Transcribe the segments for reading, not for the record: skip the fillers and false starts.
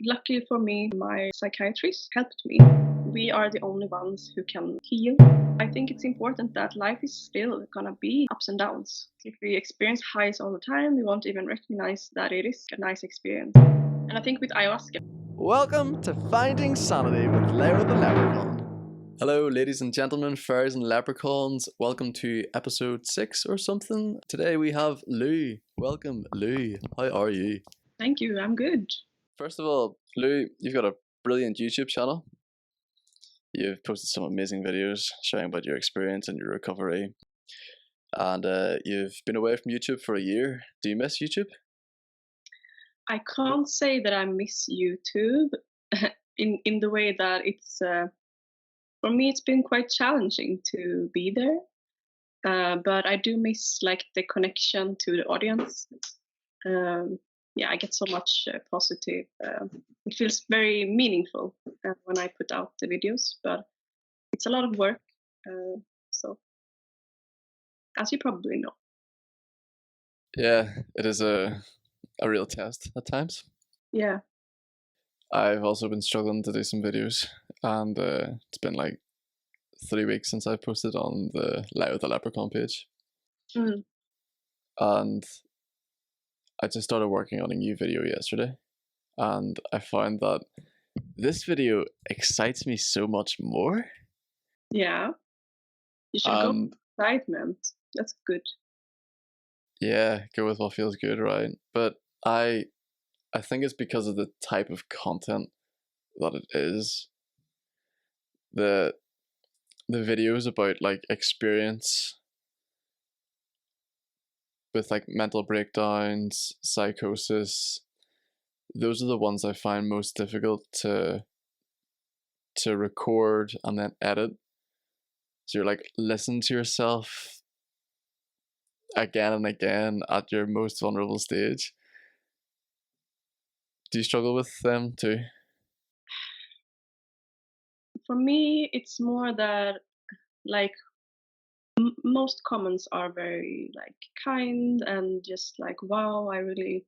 Luckily for me, my psychiatrist helped me. We are the only ones who can heal. I think it's important that life is still gonna be ups and downs. If we experience highs all the time, we won't even recognize that it is a nice experience. And I think with ayahuasca. Welcome to Finding Sanity with Layo the Leprechaun. Hello, ladies and gentlemen, fairies and leprechauns. Welcome to episode 6 or something. Today we have Lou. Welcome, Lou. How are you? Thank you, I'm good. First of all, Lou, you've got a brilliant YouTube channel. You've posted some amazing videos showing about your experience and your recovery. And you've been away from YouTube for a year. Do you miss YouTube? I can't say that I miss YouTube in the way that it's for me it's been quite challenging to be there. But I do miss like the connection to the audience. Yeah, I get so much positive. It feels very meaningful when I put out the videos, but it's a lot of work. So, as you probably know. Yeah, it is a real test at times. Yeah. I've also been struggling to do some videos, and it's been like 3 weeks since I posted on the Layo the Leprechaun page. Mm. And I just started working on a new video yesterday, and I found that this video excites me so much more. Yeah. You should go with excitement. That's good. Yeah, go with what feels good, right? But I think it's because of the type of content that it is. The videos about like experience with like mental breakdowns, psychosis, those are the ones I find most difficult to record and then edit. So you're like listen to yourself again and again at your most vulnerable stage. Do you struggle with them too? For me, it's more that like most comments are very like kind and just like, wow, I really,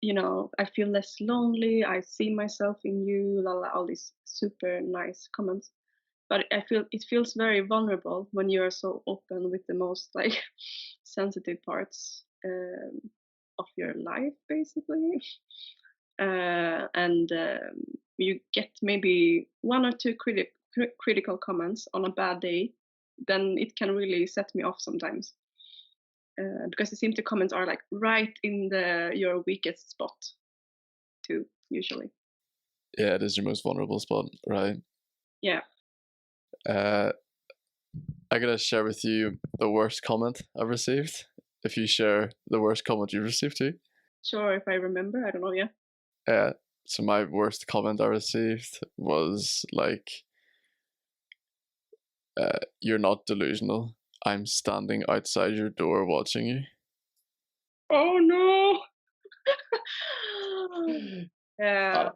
I feel less lonely. I see myself in you, all these super nice comments. But I feel it feels very vulnerable when you are so open with the most like sensitive parts of your life, basically. And you get maybe one or two critical comments on a bad day, then it can really set me off sometimes. Because it seems the comments are like right in your weakest spot too, usually. Yeah, it is your most vulnerable spot, right? Yeah. I gotta share with you the worst comment I've received. If you share the worst comment you've received too. Sure, if I remember, I don't know, yeah. So my worst comment I received was like, you're not delusional. I'm standing outside your door watching you. Oh no. Yeah.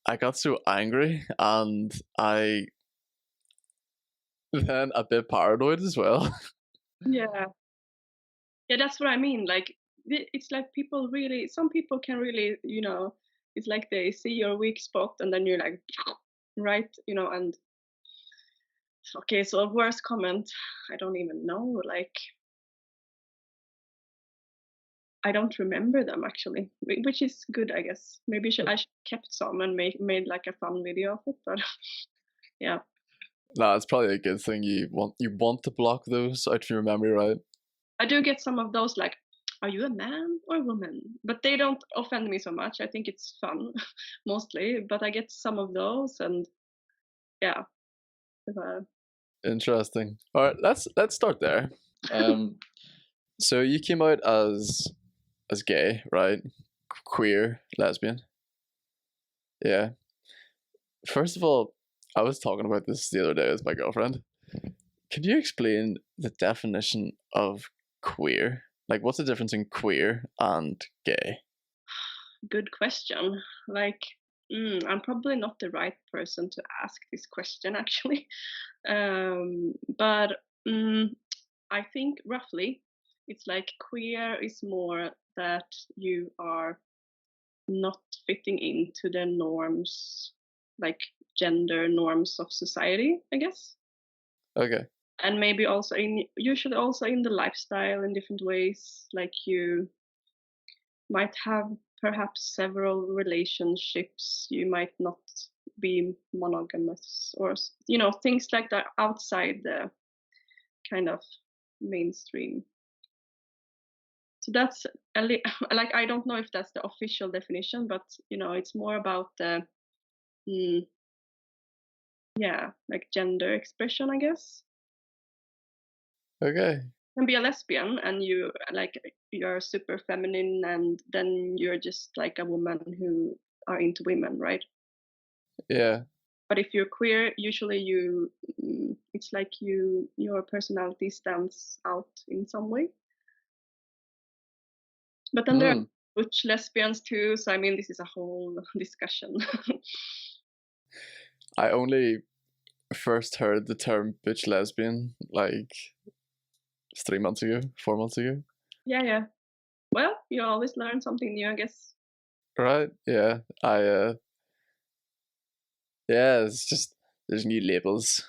I got so angry, and I then a bit paranoid as well. Yeah. Yeah, that's what I mean. Like it's like some people can really, it's like they see your weak spot and then you're like right, and okay, so a worst comment, I don't even know, like I don't remember them actually, which is good, I guess. Maybe I should kept some and made like a fun video of it, but yeah. Nah, it's probably a good thing you want to block those out of your memory, right? I do get some of those like, are you a man or a woman? But they don't offend me so much. I think it's fun mostly, but I get some of those, and yeah. Interesting. All right, let's start there. So you came out as gay, right? Queer, lesbian. Yeah. First of all, I was talking about this the other day with my girlfriend. Can you explain the definition of queer? Like, what's the difference in queer and gay? Good question. Like, I'm probably not the right person to ask this question, actually. But I think roughly it's like queer is more that you are not fitting into the norms, like gender norms of society, I guess. Okay. And maybe also usually also in the lifestyle in different ways, like you might have perhaps several relationships, you might not be monogamous, or things like that outside the kind of mainstream. So that's like, I don't know if that's the official definition, but it's more about the mm, yeah, like gender expression, I guess. Okay. You can be a lesbian and you're super feminine, and then you're just like a woman who are into women, right? Yeah. But if you're queer, usually it's like your personality stands out in some way. But then there are Mm. butch lesbians too, so I mean, this is a whole discussion. I only first heard the term bitch lesbian like 3 months ago, 4 months ago. Yeah. Well, you always learn something new, I guess. Right? Yeah. Yeah, it's just there's new labels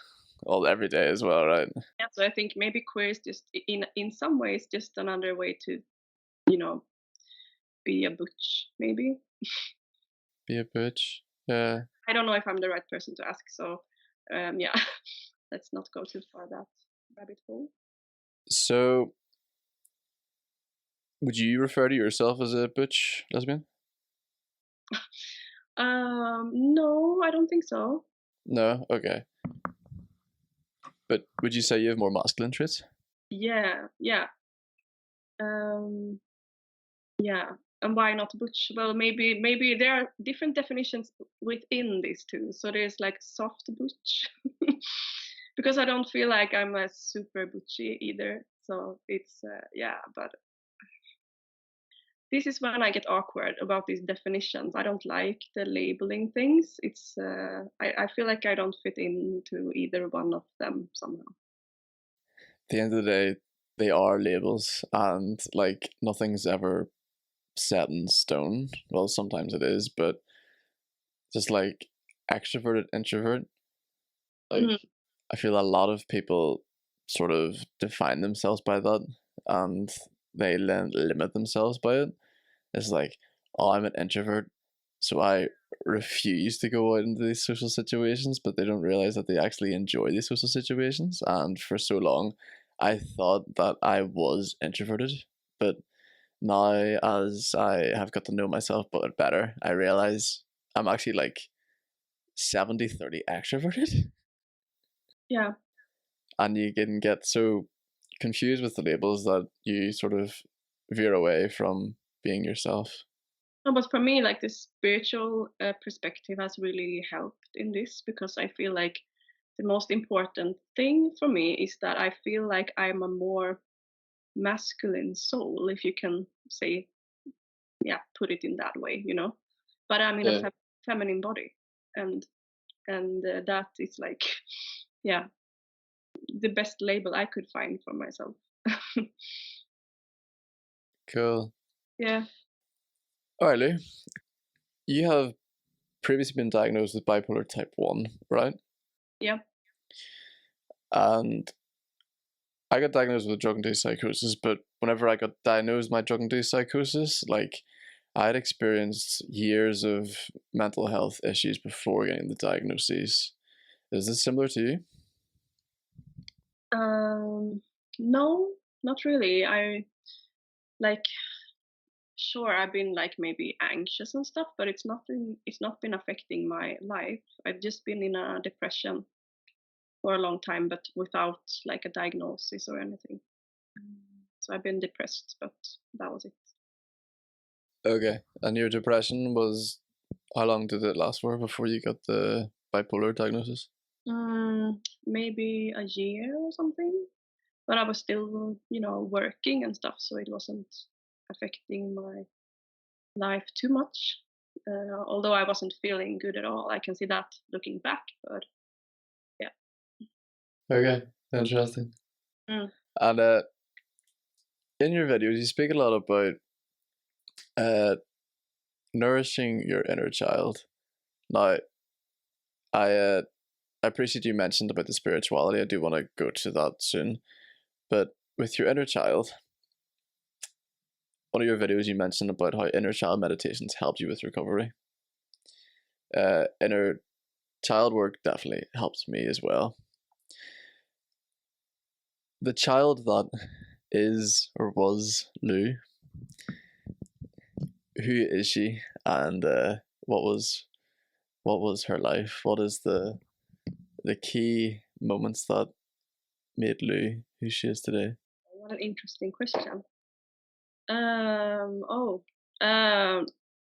all every day as well, right? Yeah, so I think maybe queer is just in some ways just another way to, you know, be a butch, maybe. Be a bitch. Yeah. I don't know if I'm the right person to ask, so yeah, let's not go too far that rabbit hole. So would you refer to yourself as a butch lesbian? No, I don't think so. No? Okay. But would you say you have more masculine traits? Yeah. Um, yeah. And why not butch? Well, maybe there are different definitions within these two. So there's like soft butch, because I don't feel like I'm a super butchy either. So it's yeah, but this is when I get awkward about these definitions. I don't like the labeling things. It's I feel like I don't fit into either one of them somehow. At the end of the day, they are labels, and like nothing's ever set in stone. Well, sometimes it is, but just like extroverted, introvert, like Mhm. I feel a lot of people sort of define themselves by that, and they limit themselves by it. It's like, oh, I'm an introvert, so I refuse to go out into these social situations, but they don't realize that they actually enjoy these social situations. And for so long, I thought that I was introverted, but now as I have got to know myself but better, I realize I'm actually like 70-30 extroverted. Yeah. And you can get so confused with the labels that you sort of veer away from being yourself. No, but for me, like the spiritual perspective has really helped in this, because I feel like the most important thing for me is that I feel like I'm a more masculine soul, if you can say, yeah, put it in that way. But I'm in a Yeah. feminine body, and that is like, yeah, the best label I could find for myself. Cool. Yeah. Alright, Lou. You have previously been diagnosed with bipolar type 1, right? Yeah. And I got diagnosed with drug-induced psychosis, but whenever I got diagnosed with my drug-induced psychosis, like I had experienced years of mental health issues before getting the diagnosis. Is this similar to you? No, not really. I like, sure, I've been like maybe anxious and stuff, but it's not been affecting my life. I've just been in a depression for a long time, but without like a diagnosis or anything. So I've been depressed, but that was it. Okay. And your depression was, how long did it last for before you got the bipolar diagnosis? Maybe a year or something, but I was still, working and stuff, so it wasn't affecting my life too much. Although I wasn't feeling good at all, I can see that looking back. But yeah. Okay, interesting. Mm. And in your videos, you speak a lot about uh, nourishing your inner child. Now, I appreciate you mentioned about the spirituality. I do want to go to that soon. But with your inner child, one of your videos you mentioned about how inner child meditations helped you with recovery. Inner child work definitely helps me as well. The child that is or was Lou, who is she, and what was her life? What is the key moments that made Lou who she is today? What an interesting question.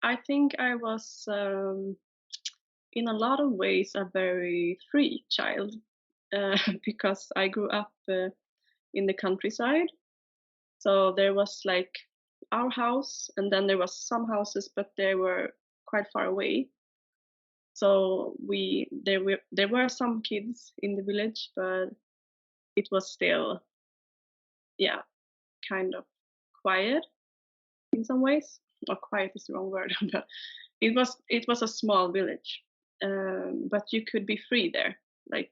I think I was in a lot of ways a very free child because I grew up in the countryside. So there was like our house, and then there was some houses, but they were quite far away. So there were some kids in the village, but it was still, yeah, kind of quiet in some ways. Or quiet is the wrong word, but it was a small village. But you could be free there. Like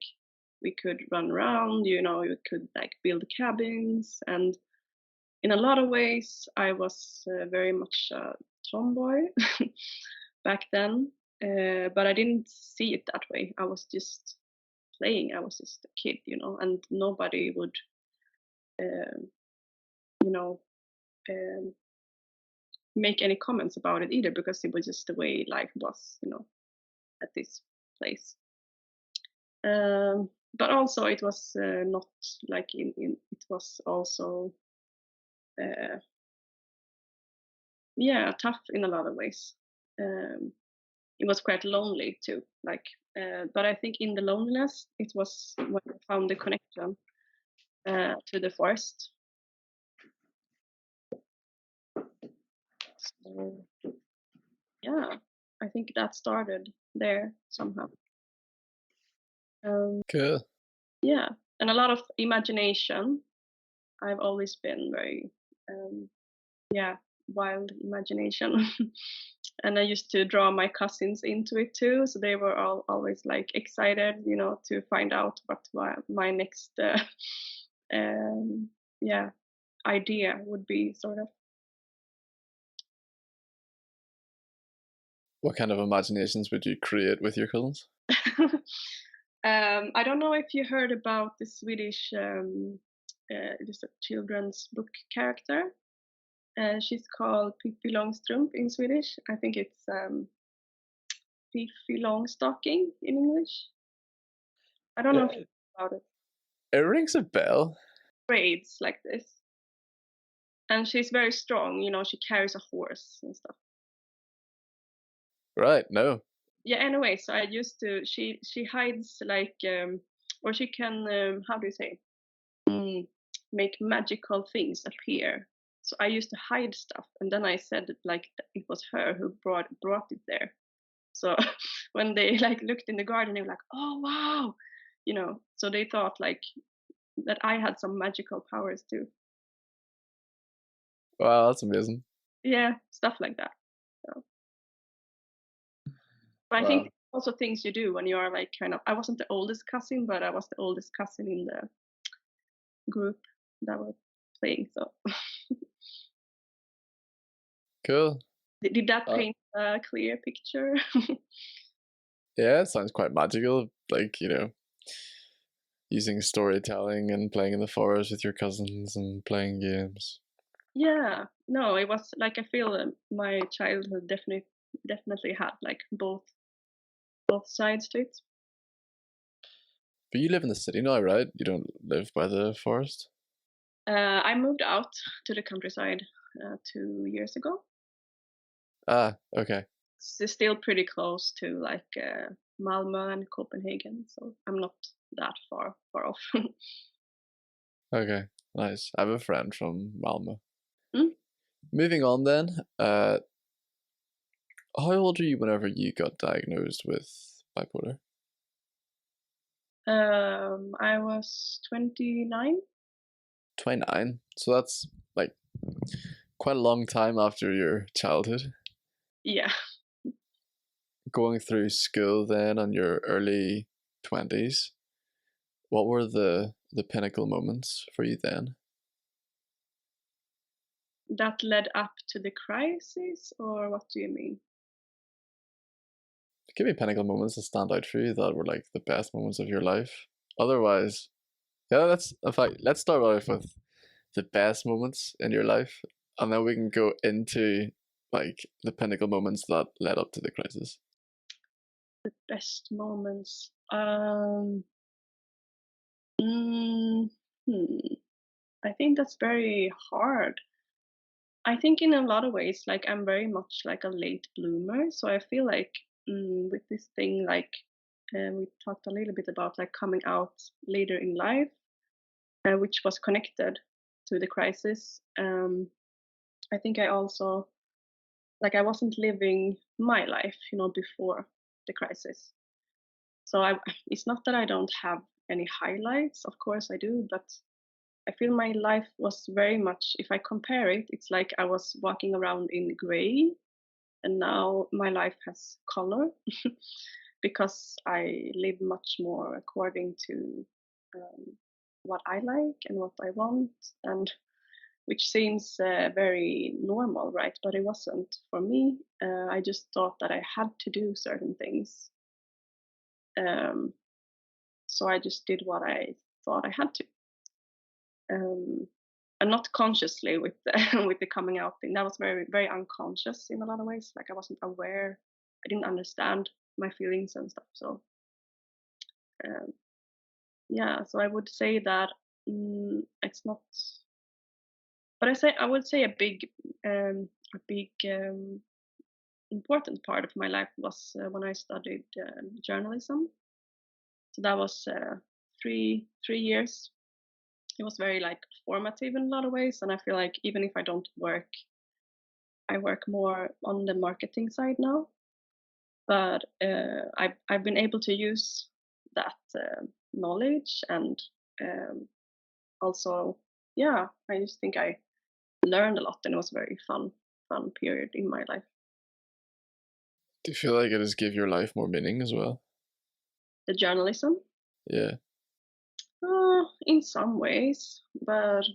we could run around, you could like build cabins, and in a lot of ways I was very much a tomboy back then. But I didn't see it that way. I was just playing. I was just a kid, and nobody would, you know, um, make any comments about it either, because it was just the way life was, at this place. But also it was not like it was also tough in a lot of ways. It was quite lonely too, like but I think in the loneliness it was when I found the connection to the forest. So yeah, I think that started there somehow. Cool. Yeah, and a lot of imagination. I've always been very wild imagination. And I used to draw my cousins into it too, so they were all always like excited, to find out what my next idea would be, sort of. What kind of imaginations would you create with your cousins? I don't know if you heard about the Swedish just a children's book character. She's called Pippi Långstrump in Swedish. I think it's Pippi Långstocking in English. I don't know if you know about it. It rings a bell. Braids like this. And she's very strong, she carries a horse and stuff. Right, no. Yeah, anyway, so I used to, she hides like, or she can, how do you say, make magical things appear. So I used to hide stuff, and then I said like it was her who brought it there. So when they like looked in the garden, they were like, "Oh wow," So they thought like that I had some magical powers too. Wow, that's amazing. Yeah, stuff like that. So. But I think also things you do when you are like kind of. I wasn't the oldest cousin, but I was the oldest cousin in the group that were playing. So. Cool. Did that paint a clear picture? Yeah, it sounds quite magical. Like, using storytelling and playing in the forest with your cousins and playing games. Yeah, no, it was like I feel my childhood definitely had like both sides to it. But you live in the city now, right? You don't live by the forest? I moved out to the countryside 2 years ago. Ah, okay. It's still pretty close to like Malmö and Copenhagen, so I'm not that far off. Okay, nice. I have a friend from Malmö. Mm? Moving on then, how old were you whenever you got diagnosed with bipolar? I was 29. 29. So that's like quite a long time after your childhood. Yeah. going through school then in your early 20s, what were the pinnacle moments for you then? That led up to the crisis, or what do you mean? Give me pinnacle moments that stand out for you that were like the best moments of your life. Otherwise, yeah, let's start off with the best moments in your life, and then we can go into like the pinnacle moments that led up to the crisis. The best moments. Hmm. I think that's very hard. I think in a lot of ways, like I'm very much like a late bloomer. So I feel like with this thing, like we talked a little bit about like coming out later in life, which was connected to the crisis. I think I also like I wasn't living my life, before the crisis. So it's not that I don't have any highlights. Of course I do, but I feel my life was very much, if I compare it, it's like I was walking around in gray, and now my life has color because I live much more according to what I like and what I want, and which seems very normal, right? But it wasn't for me. I just thought that I had to do certain things. Um, so I just did what I thought I had to. And not consciously with the, with the coming out thing. That was very, very unconscious in a lot of ways. Like I wasn't aware. I didn't understand my feelings and stuff. So yeah, so I would say that it's not. But I would say a big important part of my life was when I studied journalism. So that was 3 years. It was very like formative in a lot of ways, and I feel like even if I don't work, I work more on the marketing side now. But I've been able to use that knowledge, and also, yeah, I just think I learned a lot, and it was a very fun period in my life. Do you feel like it has give your life more meaning as well? The journalism? Yeah. In some ways, but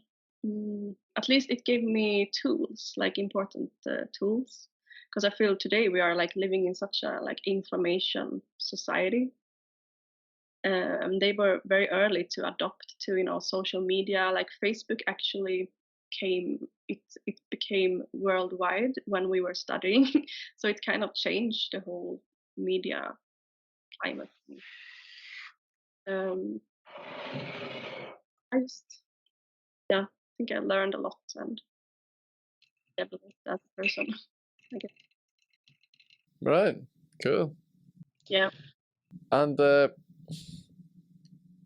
at least it gave me tools, like important tools, because I feel today we are like living in such a like information society. They were very early to adopt to social media. Like Facebook actually it became worldwide when we were studying, so it kind of changed the whole media climate. Um, I just yeah, I think I learned a lot and developed as a person, I guess. Right. Cool. Yeah. And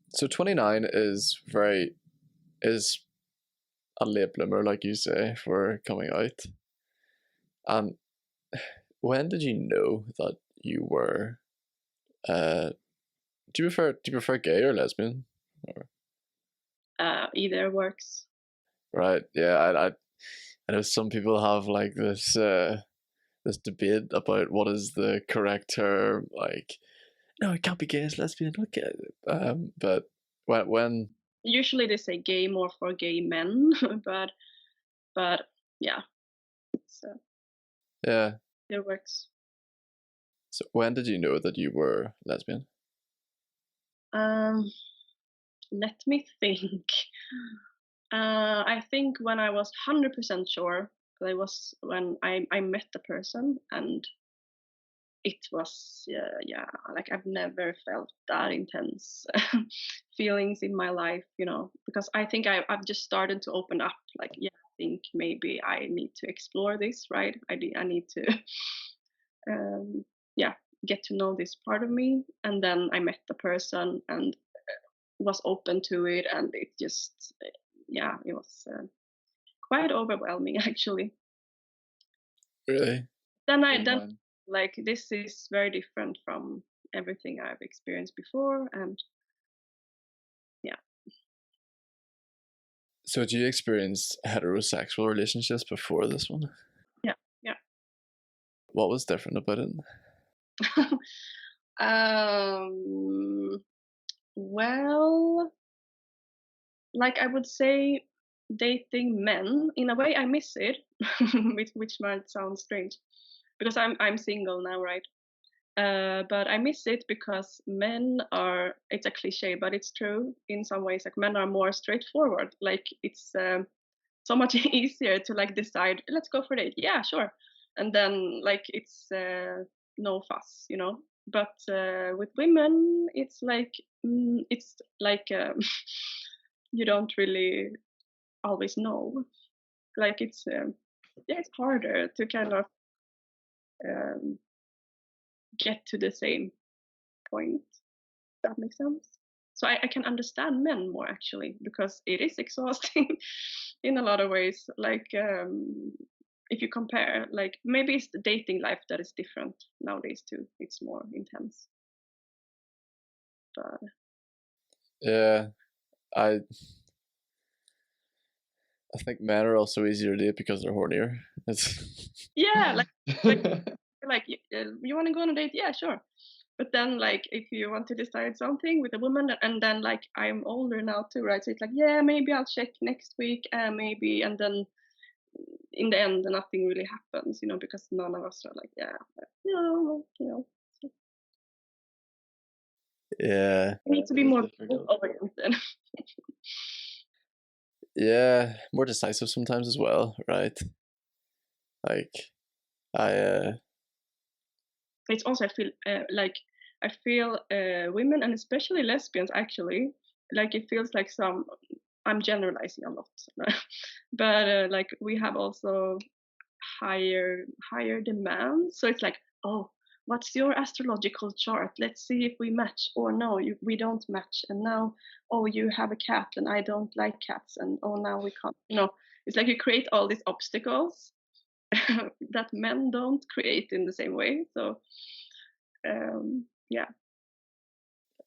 so 29 is a late bloomer, like you say, for coming out. And when did you know that you were? Do you prefer gay or lesbian? Or... Either works. Right. Yeah. I know some people have like this debate about what is the correct term. Like, no, it can't be gay, it's lesbian. Okay. But when Usually they say gay more for gay men, but yeah, it's yeah. it works. So when did you know that you were lesbian? Let me think. I think when I was 100% sure, that was when I met the person, and it was yeah, like I've never felt that intense feelings in my life, because I think I've just started to open up. Like, yeah, I think maybe I need to explore this, right? I need to yeah, get to know this part of me, and then I met the person and was open to it, and it just yeah, it was quite overwhelming actually. Really? Then like this is very different from everything I've experienced before, and yeah. So did you experience heterosexual relationships before this one? Yeah, yeah. What was different about it? um, well, like I would say, dating men. In a way, I miss it, which might sound strange, because I'm single now, right? But I miss it because men are. It's a cliche, but it's true in some ways. Like men are more straightforward. Like it's so much easier to like decide. Let's go for a date. Yeah, sure. And then like it's no fuss, you know. But with women, it's like you don't really always know. Like it's yeah, it's harder to kind of um, get to the same point. That makes sense. So I can understand men more actually because it is exhausting in a lot of ways. Like if you compare, like maybe it's the dating life that is different nowadays too. It's more intense. But Yeah, I I think men are also easier to date because they're hornier. It's yeah, like you want to go on a date? Yeah, sure. But then like if you want to decide something with a woman, and then like I'm older now too, right? So it's like yeah, maybe I'll check next week, maybe, and then in the end nothing really happens, you know, because none of us are like yeah, you know. yeah, We need to be it's more difficult. goal-oriented. Yeah, more decisive sometimes as well, right? Like I It's also I feel women and especially lesbians actually like it feels like some I'm generalizing a lot, but like we have also higher demands. So it's like oh, what's your astrological chart? Let's see if we match or no, we don't match. And now oh, you have a cat and I don't like cats, and oh now we can't. You know, it's like you create all these obstacles that men don't create in the same way. So yeah,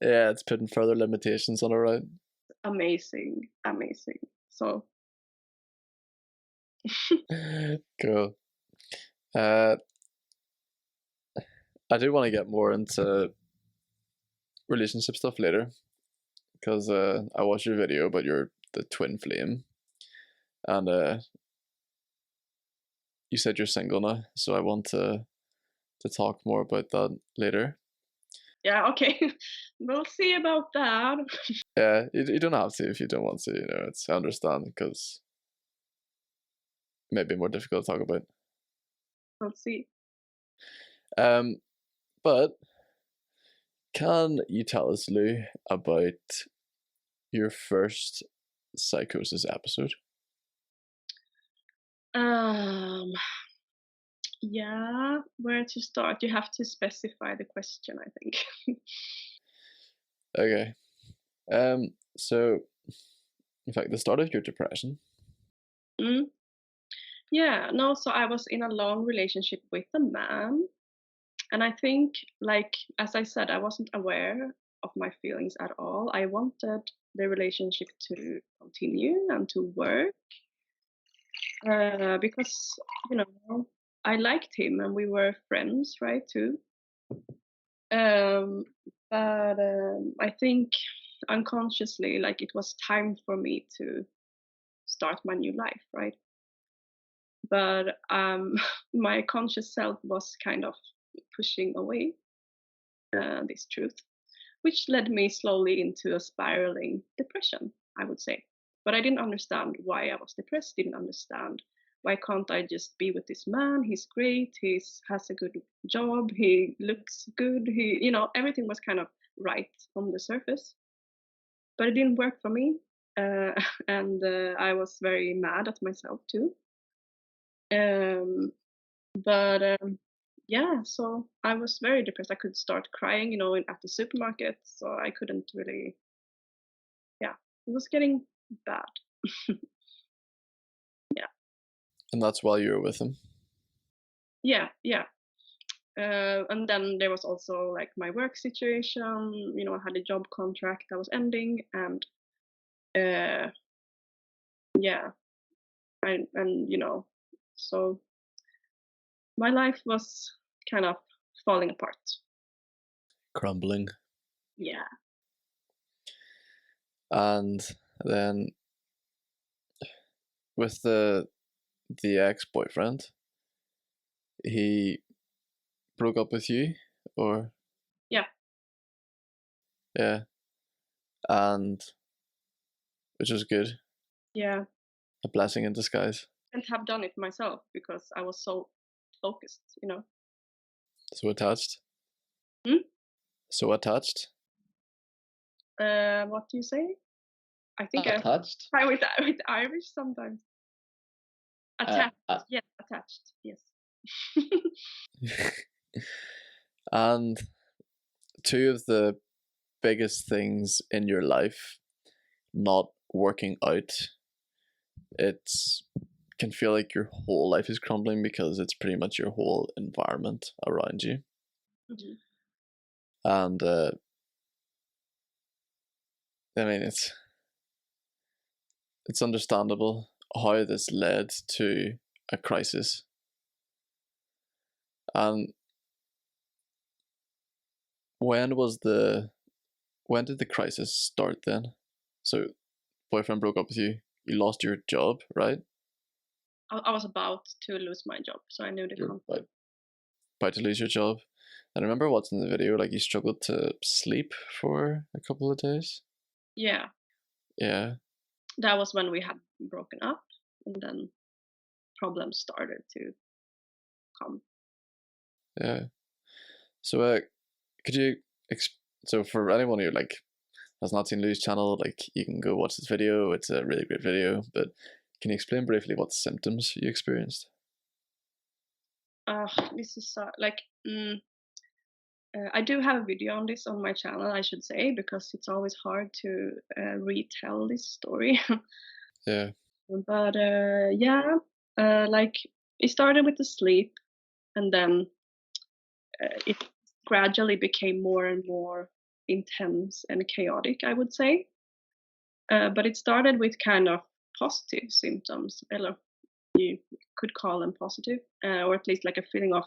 yeah, it's putting further limitations on it, right? amazing. So Cool. Uh, I do want to get more into relationship stuff later because I watched your video about the twin flame, and you said you're single now, so I want to talk more about that later. yeah, okay, we'll see about that. Yeah, you don't have to if you don't want to. You know, I understand because it may be more difficult to talk about. We'll see. Um, but can you tell us, Lou, about your first Psychosis episode? Um, yeah, where to start? You have to specify the question, I think. Okay. So, in fact, the start of your depression. mm? Yeah, no. So I was in a long relationship with a man, and I think, like as I said, I wasn't aware of my feelings at all. I wanted the relationship to continue and to work because you know I liked him and we were friends, right? Too. Um, but I think unconsciously, like it was time for me to start my new life, right? But my conscious self was kind of pushing away this truth, which led me slowly into a spiraling depression, I would say. But I didn't understand why I was depressed, didn't understand why can't I just be with this man? He's great, has a good job, he looks good, you know, everything was kind of right on the surface. But it didn't work for me. Uh, and I was very mad at myself too. Um, but yeah, so I was very depressed. I could start crying, you know, at the supermarket. So I couldn't really, yeah, it was getting bad. Yeah, And that's while you were with him. yeah. And then there was also like my work situation. You know, I had a job contract that was ending, and uh, yeah, and you know, so my life was kind of falling apart. Crumbling. Yeah. And then with the ex-boyfriend, he broke up with you, or? Yeah. Yeah. And which was good. Yeah. A blessing in disguise. And have done it myself because I was so focused, you know. So attached. Hmm? So attached. What do you say? I think Attached. I with Irish sometimes. Attached. Yes, attached. Yes. And two of the biggest things in your life not working out, it's can feel like your whole life is crumbling because it's pretty much your whole environment around you. Mm-hmm. And I mean, it's understandable how this led to a crisis. And when did the crisis start then? So boyfriend broke up with you, you lost your job, right? I was about to lose my job, so I knew the company. About to lose your job. And I remember watching the video, like you struggled to sleep for a couple of days. Yeah. Yeah. That was when we had broken up, and then problems started to come. Yeah. So could you so for anyone who like has not seen Lou's channel, like you can go watch this video. It's a really great video, but can you explain briefly what symptoms you experienced? This is I do have a video on this on my channel, I should say, because it's always hard to retell this story. Yeah. But yeah, like it started with the sleep, and then it gradually became more and more intense and chaotic, I would say. But it started with kind of positive symptoms, or you could call them positive, or at least like a feeling of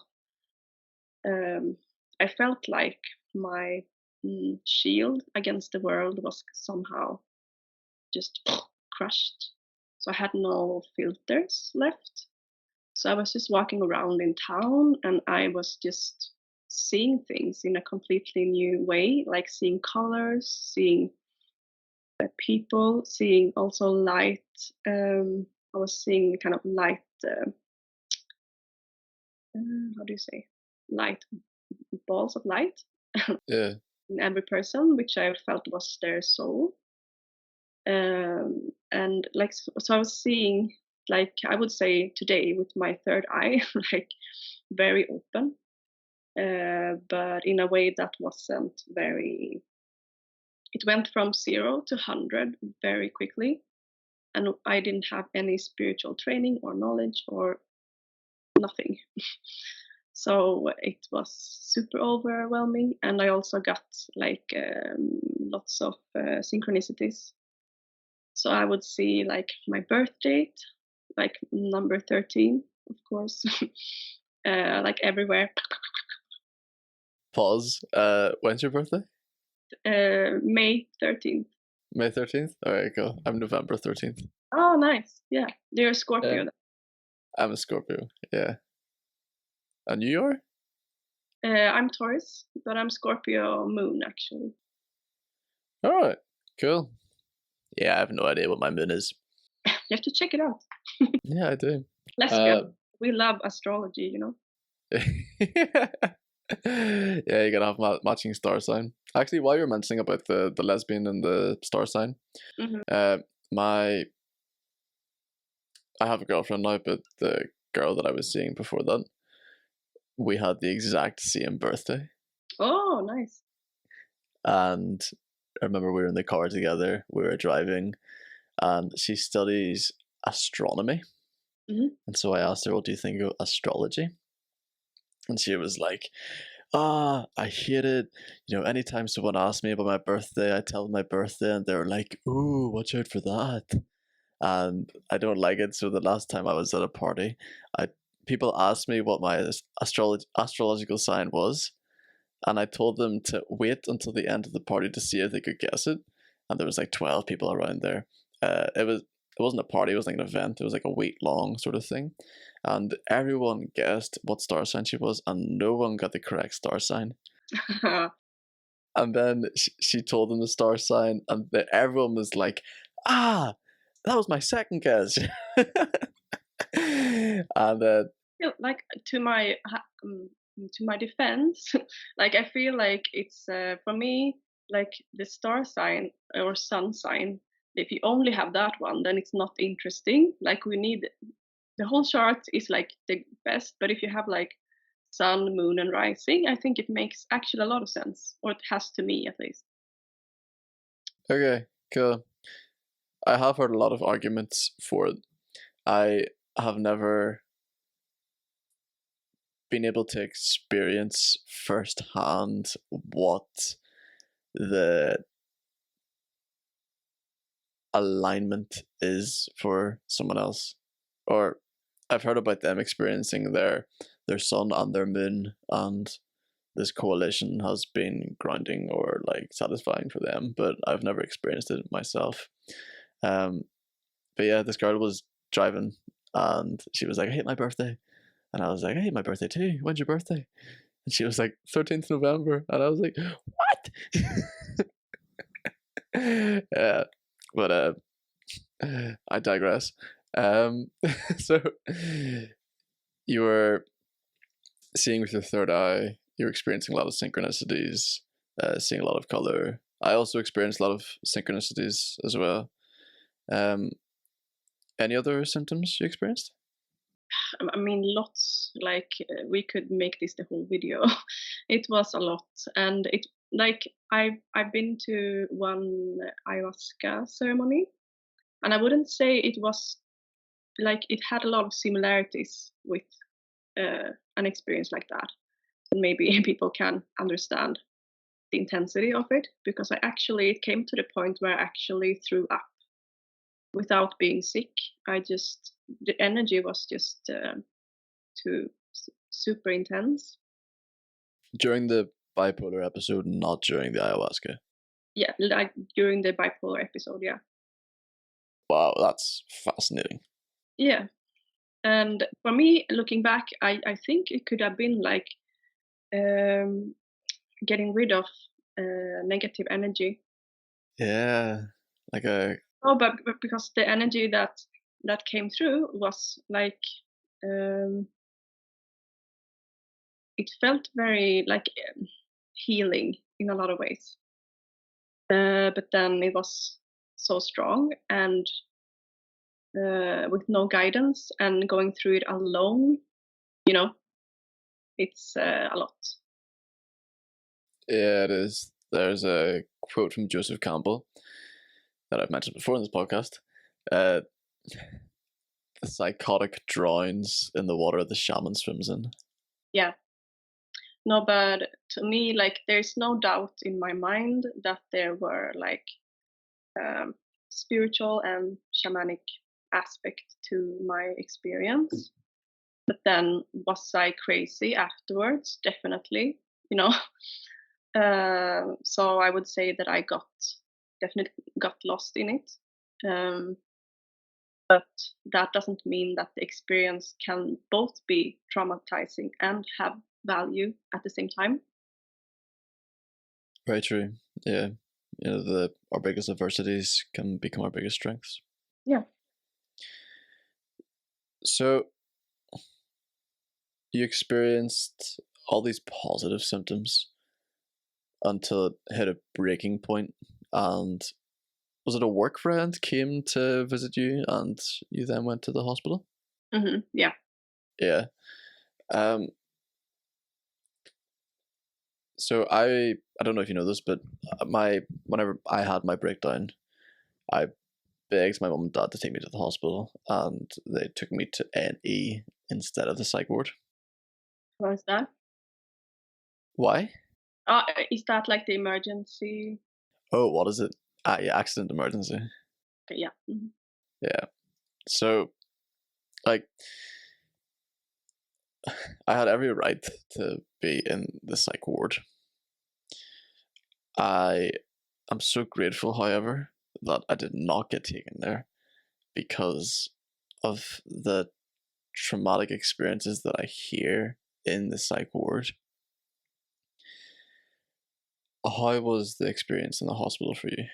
I felt like my shield against the world was somehow just crushed. So I had no filters left. So I was just walking around in town and I was just seeing things in a completely new way, like seeing colors, seeing people, seeing also light. I was seeing kind of light, how do you say, light balls of light. Yeah. In every person, which I felt was their soul. And like, so I was seeing, like, I would say today with my third eye, like very open, but in a way that wasn't very, it went from 0 to 100 very quickly. And I didn't have any spiritual training or knowledge or nothing. So it was super overwhelming, and I also got like lots of synchronicities. So I would see like my birth date, like number 13, of course, like everywhere. Pause. When's your birthday? May 13th. May 13th? Alright, cool. I'm November 13th. Oh, nice. Yeah, you're a Scorpio. Yeah. I'm a Scorpio, yeah. And you are? I'm Taurus, but I'm Scorpio moon actually. Alright, cool. Yeah, I have no idea what my moon is. You have to check it out. Yeah, I do. Lesbian. We love astrology, you know. Yeah, you gotta have matching star sign. Actually, while you're mentioning about the lesbian and the star sign, I have a girlfriend now, but the girl that I was seeing before that, we had the exact same birthday. Oh, nice. And I remember we were in the car together, we were driving, and she studies astronomy. And so I asked her, what do you think of astrology? And she was like, I hate it. You know, anytime someone asks me about my birthday, I tell them my birthday, and they're like, ooh, watch out for that. And I don't like it. So the last time I was at a party, I people asked me what my astrological sign was, and I told them to wait until the end of the party to see if they could guess it. And there was like 12 people around there. It wasn't a party, it was like an event. It was like a week long sort of thing. And everyone guessed what star sign she was, and no one got the correct star sign. And then she told them the star sign, and everyone was like, that was my second guess. And like to my defense, like I feel like it's for me, like the star sign or sun sign, if you only have that one, then it's not interesting. Like we need the whole chart is like the best, but if you have like sun, moon, and rising, I think it makes actually a lot of sense, or it has to me at least. Okay, cool. I have heard a lot of arguments for it. I have never been able to experience firsthand what the alignment is for someone else, or I've heard about them experiencing their sun and their moon, and this coalition has been grounding or like satisfying for them, but I've never experienced it myself. But yeah, this girl was driving and she was like, I hate my birthday. And I was like, I hate my birthday too. When's your birthday? And she was like, 13th November. And I was like, what? Yeah, but I digress. So you were seeing with your third eye, you're experiencing a lot of synchronicities, seeing a lot of color. I also experienced a lot of synchronicities as well. Any other symptoms you experienced? I mean, lots. Like we could make this the whole video. It was a lot, and it like I've been to one ayahuasca ceremony, and I wouldn't say it was like it had a lot of similarities with an experience like that. And maybe people can understand the intensity of it, because it came to the point where I actually threw up without being sick. The energy was just super intense. During the bipolar episode, not during the ayahuasca? Yeah, like during the bipolar episode, yeah. Wow, that's fascinating. Yeah. And for me, looking back, I think it could have been like getting rid of negative energy. Yeah, like a... Oh, but because the energy that came through was like it felt very like healing in a lot of ways. But then it was so strong, and with no guidance and going through it alone, it's a lot. Yeah, it is. There's a quote from Joseph Campbell that I've mentioned before in this podcast. The psychotic drowns in the water the shaman swims in. Yeah. No, but to me, like, there's no doubt in my mind that there were like spiritual and shamanic aspect to my experience. But then was I crazy afterwards? Definitely, you know. So I would say that I definitely got lost in it. But that doesn't mean that the experience can both be traumatizing and have value at the same time. Very true. Yeah. Our biggest adversities can become our biggest strengths. Yeah. So you experienced all these positive symptoms until it hit a breaking point, and was it a work friend came to visit you and you then went to the hospital? Mm-hmm. Yeah. Yeah. So I don't know if you know this, but whenever I had my breakdown, I begged my mum and dad to take me to the hospital, and they took me to NE instead of the psych ward. What is that? Why? Is that like the emergency? Oh, what is it? Yeah, accident emergency. Okay, yeah. Mm-hmm. Yeah. So, like, I had every right to be in the psych ward. I am so grateful, however, that I did not get taken there because of the traumatic experiences that I hear in the psych ward. How was the experience in the hospital for you?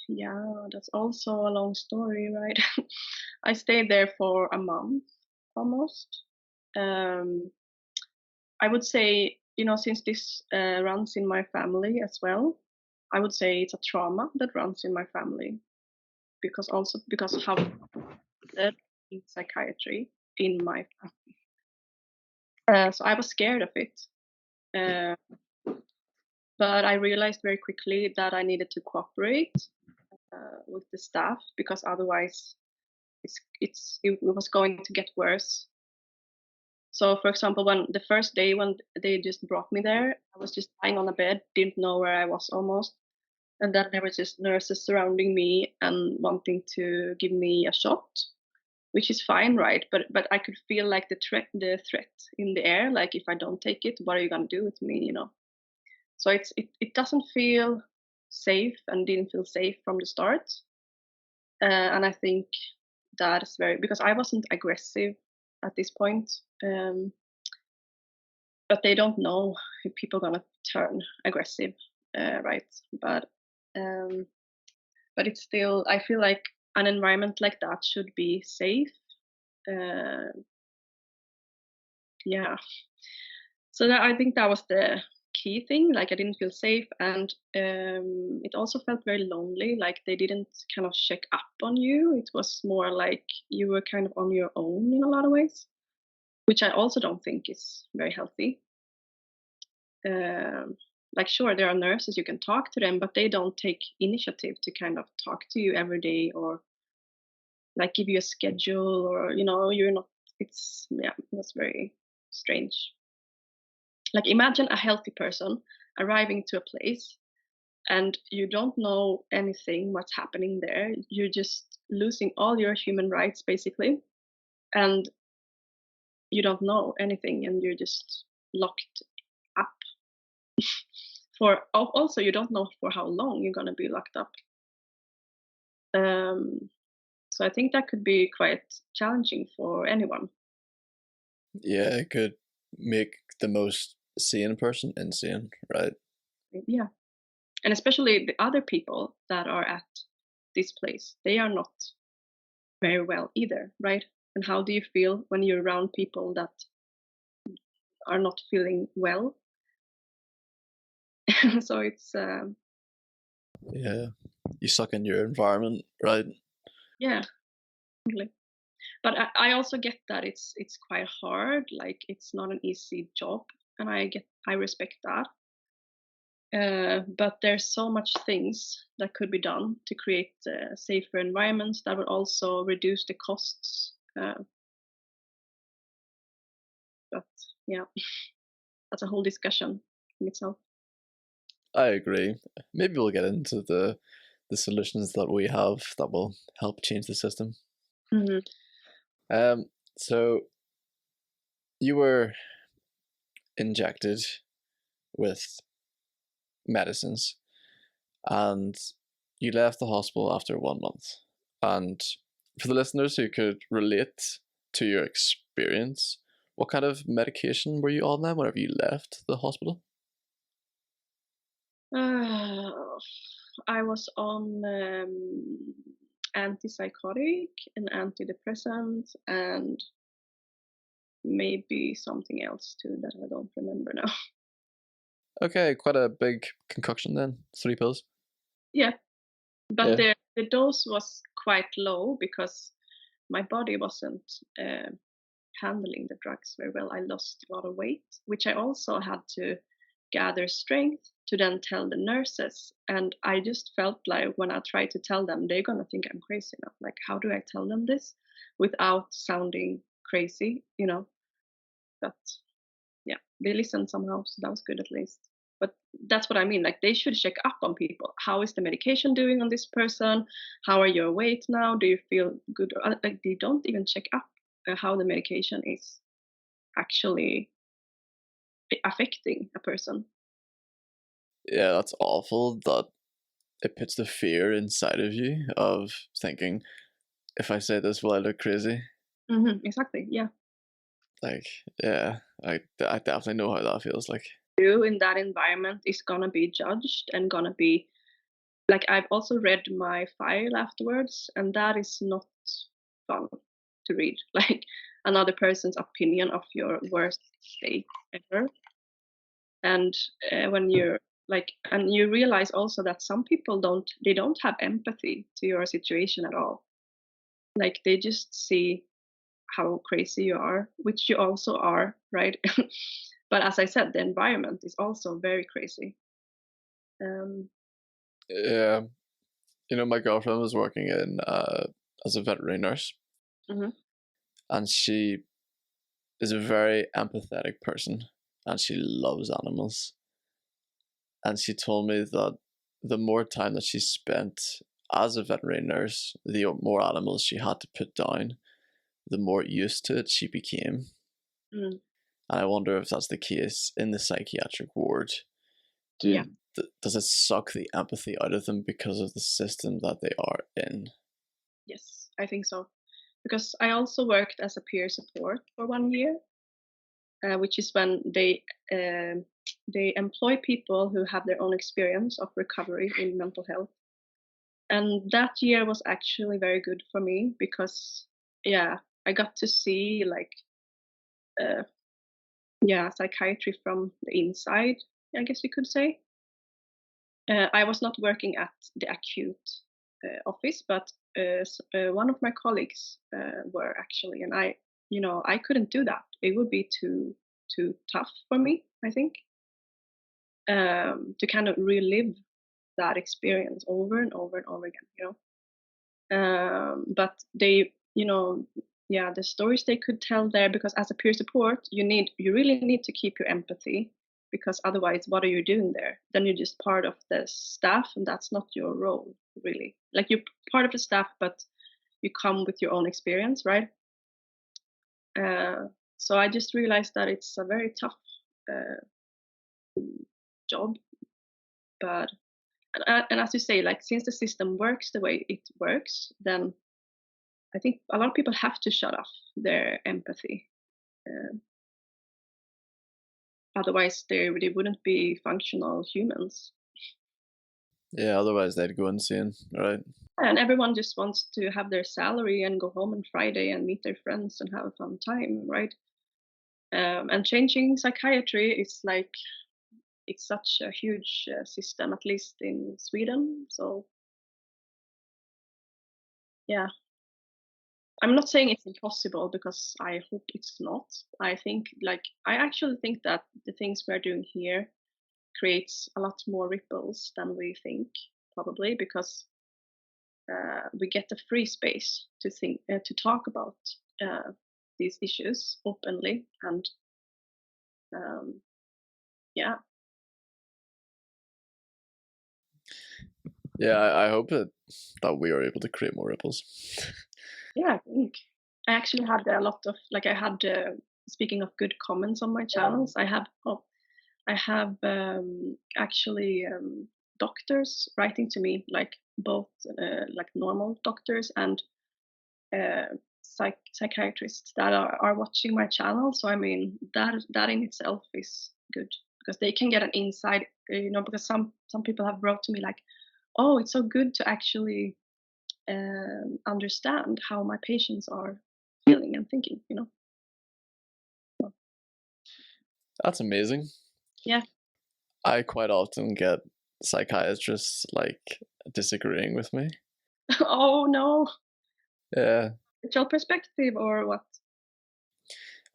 Yeah, that's also a long story, right? I stayed there for a month almost. Um, I would say, since this runs in my family as well, I would say it's a trauma that runs in my family because of how in psychiatry in my family. So I was scared of it. Uh, but I realized very quickly that I needed to cooperate with the staff because otherwise it was going to get worse. So, for example, when the first day when they just brought me there, I was just lying on a bed, didn't know where I was almost, and then there was just nurses surrounding me and wanting to give me a shot, which is fine, right? But I could feel like the threat in the air, like if I don't take it, what are you gonna do with me? So it doesn't feel safe and didn't feel safe from the start, and I think that is very because I wasn't aggressive at this point. But they don't know if people are gonna turn aggressive, right? Um, but it's still, I feel like an environment like that should be safe. Uh, yeah. So I think that was the key thing. Like I didn't feel safe, and it also felt very lonely. Like they didn't kind of check up on you. It was more like you were kind of on your own in a lot of ways, which I also don't think is very healthy. um, like sure there are nurses, you can talk to them, but they don't take initiative to kind of talk to you every day or like give you a schedule or you're not. It's yeah, it was very strange. Like imagine a healthy person arriving to a place and you don't know anything what's happening there, you're just losing all your human rights basically, and you don't know anything and you're just locked up for also you don't know for how long you're going to be locked up. um, so I think that could be quite challenging for anyone. Yeah, it could make the most sane person insane, right? Yeah, and especially the other people that are at this place, they are not very well either, right? And how do you feel when you're around people that are not feeling well? So it's Yeah, you suck in your environment, right? yeah, totally. But I also get that it's quite hard, like it's not an easy job, and I respect that. But there's so much things that could be done to create safer environments that would also reduce the costs. But yeah, that's a whole discussion in itself. I agree. Maybe we'll get into the solutions that we have that will help change the system. Hmm. Um, so you were injected with medicines and you left the hospital after 1 month. And for the listeners who could relate to your experience, what kind of medication were you on then whenever you left the hospital? Uh, I was on anti-psychotic and antidepressant and maybe something else too that I don't remember now. Okay, quite a big concoction then. 3 pills. Yeah, but Yeah. the dose was quite low because my body wasn't uh, handling the drugs very well. I lost a lot of weight, which I also had to gather strength to then tell the nurses. And I just felt like when I try to tell them, they're gonna think I'm crazy now. Like, how do I tell them this without sounding crazy? But yeah, they listened somehow, so that was good at least. But that's what I mean. Like they should check up on people. How is the medication doing on this person? How are your weight now? Do you feel good? Like they don't even check up how the medication is actually affecting a person. Yeah, that's awful that it puts the fear inside of you of thinking, if I say this, will I look crazy? Exactly. Yeah. Like, yeah, I definitely know how that feels like. You in that environment is gonna be judged and gonna be like I've also read my file afterwards, and that is not fun to read. Like another person's opinion of your worst state ever. And when you're like, and you realize also that some people don't have empathy to your situation at all. Like they just see how crazy you are, which you also are, right? But as I said, the environment is also very crazy. Um, Yeah, you know, my girlfriend was working in as a veterinary nurse, mhm, and she is a very empathetic person, and she loves animals. And she told me that the more time that she spent as a veterinary nurse, the more animals she had to put down, the more used to it she became. mm, And I wonder if that's the case in the psychiatric ward. yeah, Does it suck the empathy out of them because of the system that they are in? yes, I think so. Because I also worked as a peer support for 1 year, which is when they employ people who have their own experience of recovery in mental health. And that year was actually very good for me because, yeah, I got to see like, uh, yeah, psychiatry from the inside, I guess you could say. I was not working at the acute office, but one of my colleagues were actually, and I couldn't do that. It would be too tough for me, I think, to kind of relive that experience over and over and over again. But they, yeah, the stories they could tell there, because as a peer support, you really need to keep your empathy, because otherwise, what are you doing there? Then you're just part of the staff, and that's not your role, really. Like you're part of the staff, but you come with your own experience, right? So I just realized that it's a very tough uh, job, but and as you say, like since the system works the way it works, then I think a lot of people have to shut off their empathy. Uh, Otherwise, they wouldn't be functional humans. Yeah, otherwise they'd go insane, right? And everyone just wants to have their salary and go home on Friday and meet their friends and have a fun time, right? And changing psychiatry is like it's such a huge system, at least in Sweden. So yeah, I'm not saying it's impossible because I hope it's not. I actually think that the things we're doing here creates a lot more ripples than we think, probably because we get a free space to think, to talk about uh, these issues openly, and um, yeah, Yeah, I hope that we are able to create more ripples. yeah. I think I actually had a lot of like I had. Speaking of good comments on my channels, I have actually doctors writing to me, like both like normal doctors and psychiatrists that are watching my channel. So I mean that in itself is good because they can get an insight. Because some people have wrote to me like, "Oh, it's so good to actually understand how my patients are feeling and thinking." So, That's amazing. yeah. I quite often get psychiatrists like disagreeing with me. Oh no, Yeah, it's your perspective or what?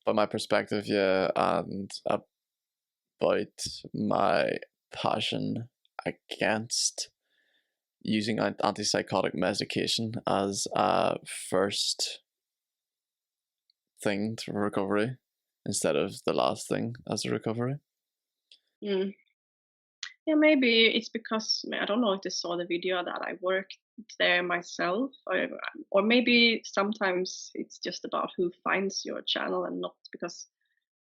but my perspective, yeah, and about my passion against using anti-psychotic medication as a first thing to recovery instead of the last thing as a recovery. Mm. Yeah, maybe it's because I don't know if they saw the video that I worked there myself, or maybe sometimes it's just about who finds your channel and not because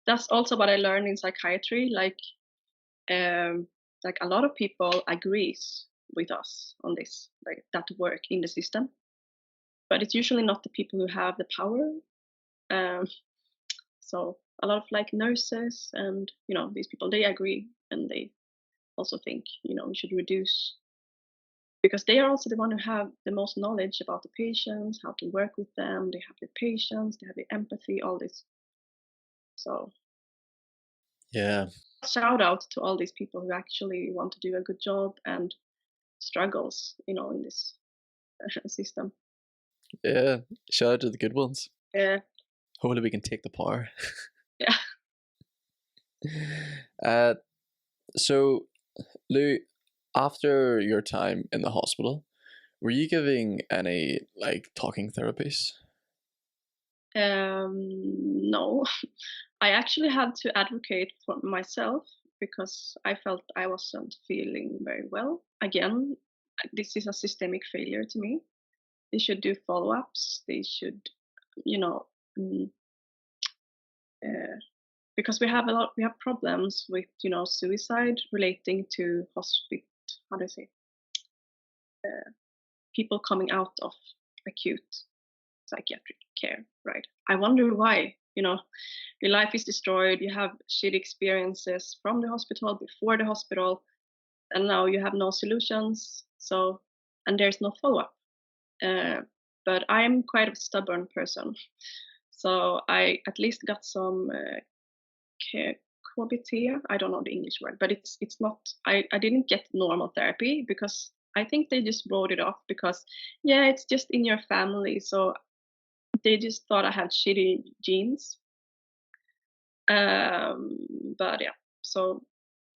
that's also what I learned in psychiatry. Um, like a lot of people agrees with us on this, like that work in the system, but it's usually not the people who have the power. Um, so a lot of like nurses and these people they agree and they also think we should reduce because they are also the one who have the most knowledge about the patients, how to work with them. They have the patience, they have the empathy, all this. So Yeah, shout out to all these people who actually want to do a good job and struggles, in this system. yeah. Shout out to the good ones. Yeah, Hopefully, we can take the power. yeah. uh, so, Lou, after your time in the hospital, were you giving any like talking therapies? No, I actually had to advocate for myself because I felt I wasn't feeling very well. Again, this is a systemic failure to me. They should do follow-ups. They should, you know, mm, uh, because we have problems with, suicide relating to hospital. How do I say? People coming out of acute psychiatric care, right? I wonder why. Your life is destroyed. You have shit experiences from the hospital, before the hospital, and now you have no solutions. So, and there's no follow-up. Uh, but I'm quite a stubborn person, so I at least got some KBT. I don't know the English word, but it's not. I didn't get normal therapy because I think they just wrote it off because yeah, it's just in your family. So they just thought I had shitty genes. But yeah, so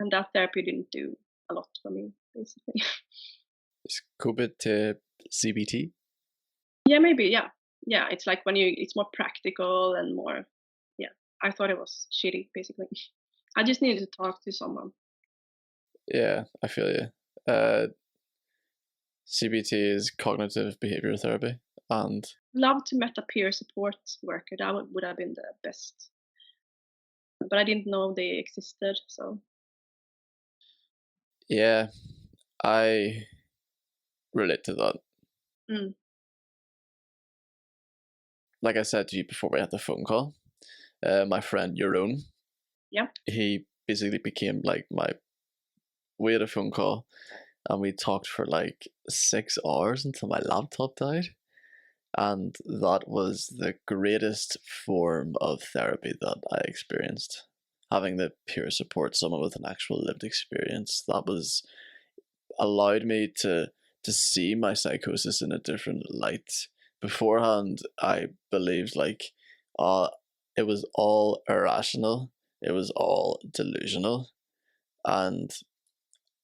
and that therapy didn't do a lot for me, basically. Is COVID to CBT? Yeah, maybe. Yeah, yeah. It's like when it's more practical and more. Yeah, I thought it was shitty, basically. I just needed to talk to someone. Yeah, I feel you. CBT is cognitive behavioral therapy, and Love to met a peer support worker. That would have been the best. But I didn't know they existed, so yeah, I relate to that. mm, Like I said to you before we had the phone call, my friend Jeroen, yeah. he basically became like we had a phone call and we talked for like 6 hours until my laptop died. And that was the greatest form of therapy that I experienced. Having the peer support, someone with an actual lived experience, that was allowed me to see my psychosis in a different light. Beforehand, I believed like, uh, it was all irrational, it was all delusional, and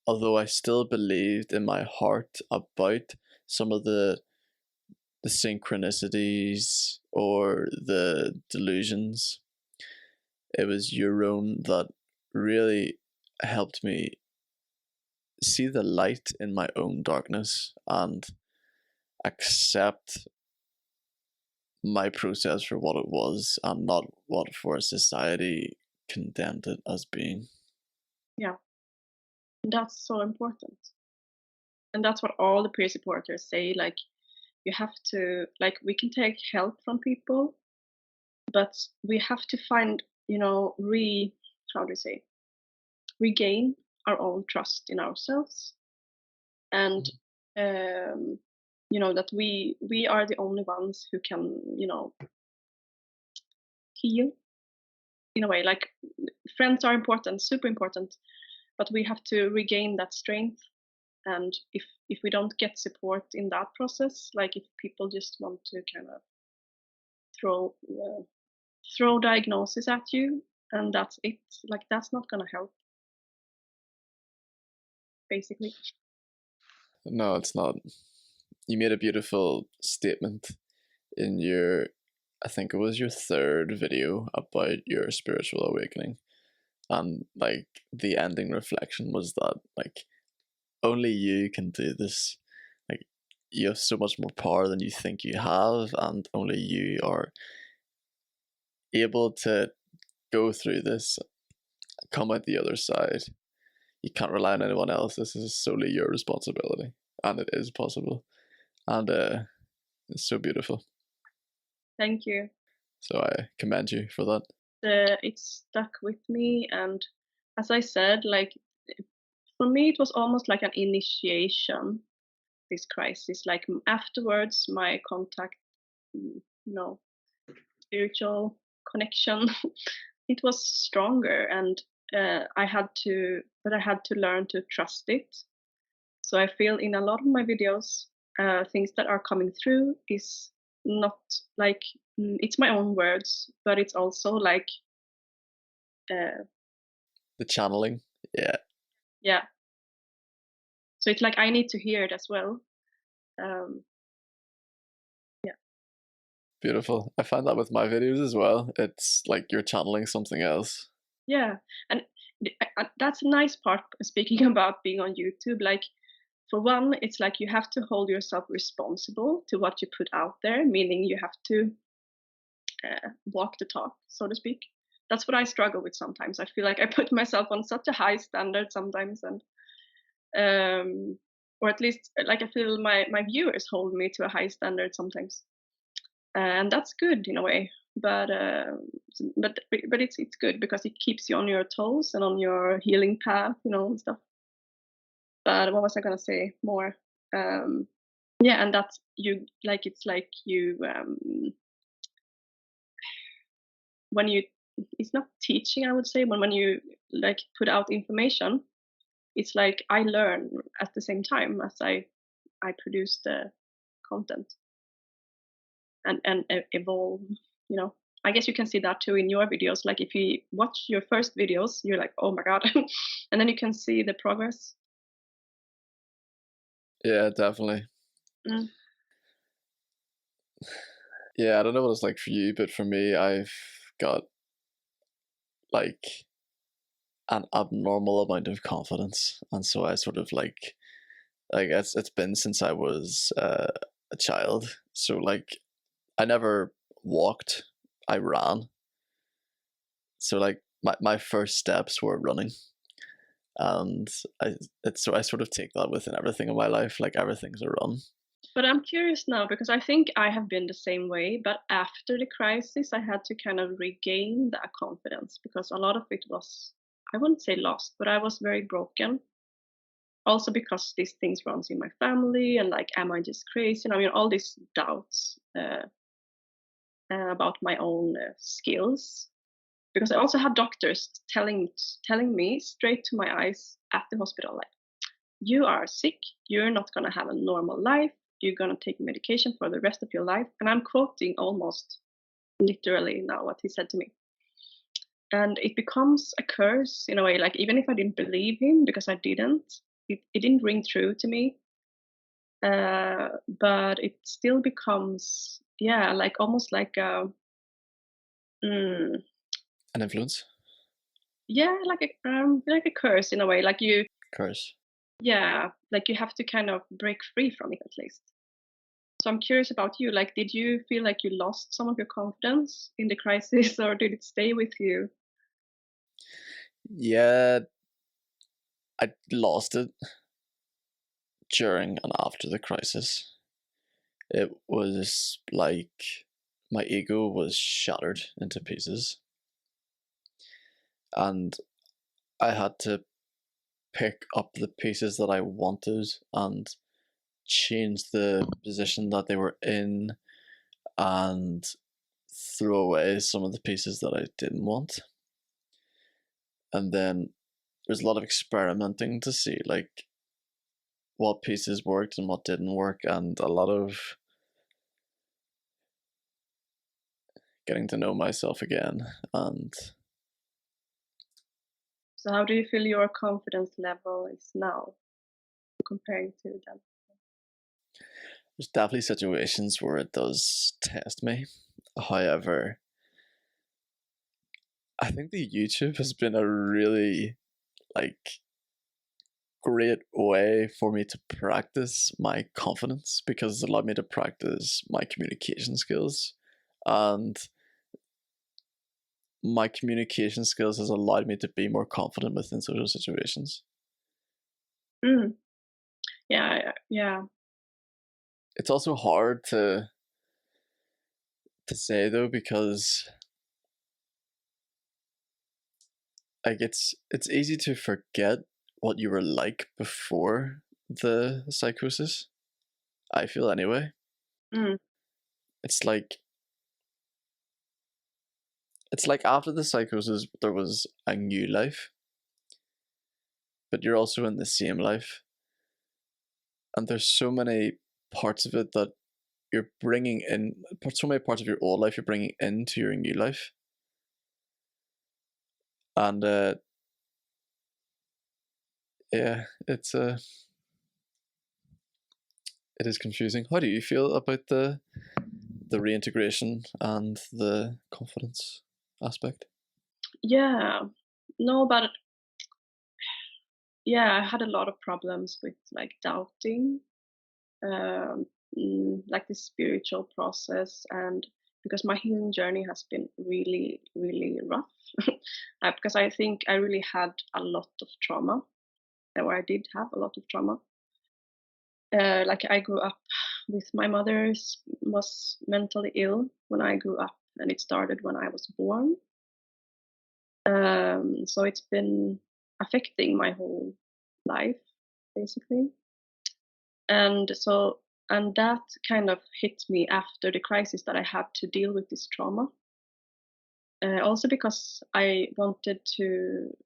although I still believed in my heart about some of the synchronicities or the delusions, it was your own that really helped me see the light in my own darkness and accept my process for what it was and not what for society condemned it as being. Yeah, that's so important. And that's what all the peer supporters say. Like, you have to, like, we can take help from people, but we have to find, how do you say, regain our own trust in ourselves. And, that we are the only ones who can, heal in a way. Like, friends are important, super important, but we have to regain that strength. And if we don't get support in that process, like if people just want to kind of throw throw diagnosis at you and that's it, like that's not gonna help, basically. No, it's not. You made a beautiful statement in your, I think it was your third video about your spiritual awakening. And like the ending reflection was that like only you can do this. Like you have so much more power than you think you have, and only you are able to go through this, come out the other side. You can't rely on anyone else. This is solely your responsibility, and it is possible. And it's so beautiful. Thank you. So I commend you for that. It stuck with me, and as I said, like for me, it was almost like an initiation. This crisis, like afterwards, my contact, spiritual connection, it was stronger, and I had to learn to trust it. So I feel in a lot of my videos, things that are coming through is not like it's my own words, but it's also like the channeling. Yeah. So it's like I need to hear it as well. Yeah. Beautiful. I find that with my videos as well. It's like you're channeling something else. Yeah, and that's a nice part. Speaking about being on YouTube, like for one, it's like you have to hold yourself responsible to what you put out there, meaning you have to walk the talk, so to speak. That's what I struggle with sometimes. I feel like I put myself on such a high standard sometimes, and or at least like I feel my viewers hold me to a high standard sometimes, and that's good in a way. But it's good because it keeps you on your toes and on your healing path, and stuff. But what was I gonna say more? Yeah, and that's you. Like it's like you when you. It's not teaching, I would say, when you like put out information. It's like I learn at the same time as I produce the content and evolve. I guess you can see that too in your videos. Like if you watch your first videos, you're like, oh my god, and then you can see the progress. Yeah, definitely. Mm. Yeah, I don't know what it's like for you, but for me, I've got like an abnormal amount of confidence, and so I sort of like it's been since I was a child. So like I never walked, I ran. So like my first steps were running, and I sort of take that within everything in my life. Like everything's a run. But I'm curious now because I think I have been the same way. But after the crisis, I had to kind of regain that confidence because a lot of it was, I wouldn't say lost, but I was very broken. Also because these things runs in my family and like, am I just crazy? And I mean, all these doubts about my own skills. Because I also had doctors telling me straight to my eyes at the hospital, like, you are sick, you're not going to have a normal life, you're going to take medication for the rest of your life. And I'm quoting almost literally now what he said to me. And it becomes a curse in a way, like even if I didn't believe him, because I didn't, it didn't ring true to me. But it still becomes, yeah, like almost like an influence. Yeah, like a curse in a way, like you curse. Yeah, like you have to kind of break free from it at least. So I'm curious about you. Like, did you feel like you lost some of your confidence in the crisis, or did it stay with you? Yeah, I lost it during and after the crisis. It was like my ego was shattered into pieces, and I had to pick up the pieces that I wanted and change the position that they were in and throw away some of the pieces that I didn't want. And then there's a lot of experimenting to see like what pieces worked and what didn't work, and a lot of getting to know myself again. And So how do you feel your confidence level is now comparing to them? there's definitely situations where it does test me. However, I think the YouTube has been a really like great way for me to practice my confidence, because it allowed me to practice my communication skills, and my communication skills has allowed me to be more confident within social situations. Mm. Yeah. It's also hard to say though, because like it's easy to forget what you were like before the psychosis. I feel anyway. Mm. It's like after the psychosis there was a new life, but you're also in the same life, and there's so many parts of it that you're bringing in, so many parts of your old life you're bringing into your new life, and yeah, it is confusing. How do you feel about the reintegration and the confidence aspect? Yeah. No, but yeah, I had a lot of problems with like doubting, um, like the spiritual process, and because my healing journey has been really, really rough. Because I think I really had a lot of trauma, or I did have a lot of trauma. Like I grew up with my mother was mentally ill when I grew up, and it started when I was born. So it's been affecting my whole life, basically. And that kind of hit me after the crisis, that I had to deal with this trauma. Also because I wanted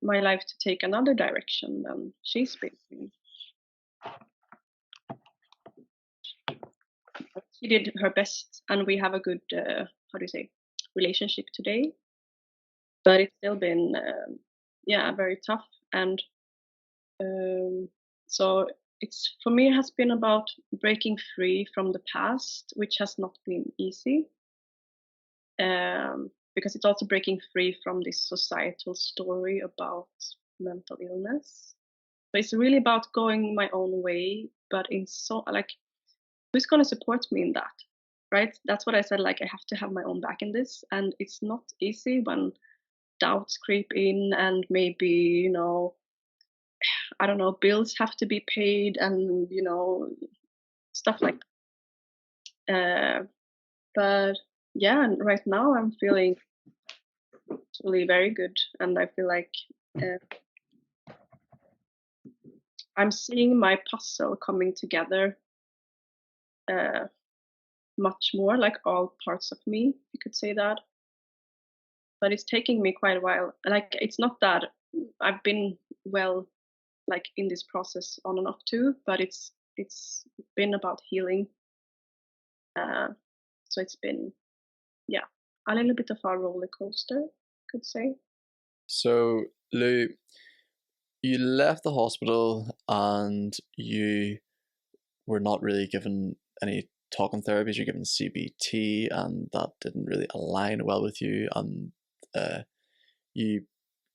my life to take another direction than she's been in. She did her best, and we have a good, how do you say, relationship today. But it's still been, yeah, very tough. And so it's, for me, it has been about breaking free from the past, which has not been easy. Because it's also breaking free from this societal story about mental illness. So it's really about going my own way, but in so like, who's going to support me in that, right? That's what I said. Like, I have to have my own back in this, and it's not easy when doubts creep in, and maybe, I don't know, bills have to be paid, and stuff like that. But yeah, and right now I'm feeling really very good, and I feel like uh, I'm seeing my puzzle coming together, uh, much more, like all parts of me, you could say that. But it's taking me quite a while. Like, it's not that I've been well, like, in this process on and off too, but it's been about healing. Uh, so it's been, yeah, a little bit of a roller coaster, could say. So, Lou, you left the hospital and you were not really given any talking therapies. You're given CBT, and that didn't really align well with you. And you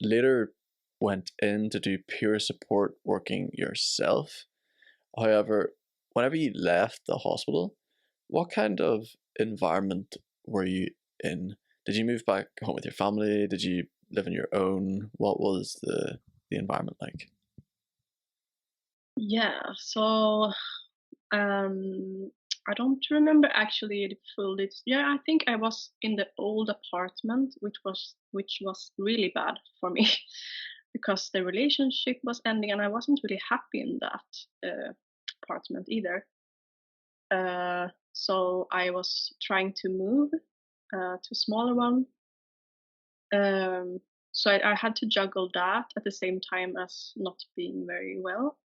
later went in to do peer support working yourself. However, whenever you left the hospital, what kind of environment were you in? Did you move back home with your family? Did you live on your own? What was the environment like? Yeah, so I don't remember actually the full details. Yeah, I think I was in the old apartment, which was really bad for me because the relationship was ending, and I wasn't really happy in that apartment either. So I was trying to move to a smaller one. Um, so I had to juggle that at the same time as not being very well.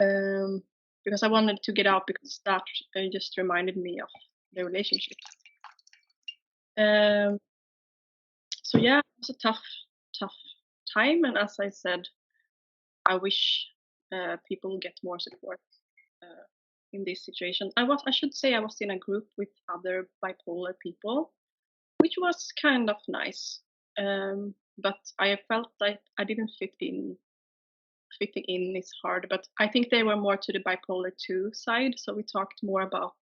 Um, because I wanted to get out, because that just reminded me of the relationship. Um, so yeah, it was a tough time, and as I said, I wish people get more support in this situation. I should say, I was in a group with other bipolar people, which was kind of nice. But I felt like I didn't fit in. Fitting in is hard, but I think they were more to the bipolar 2 side. So we talked more about,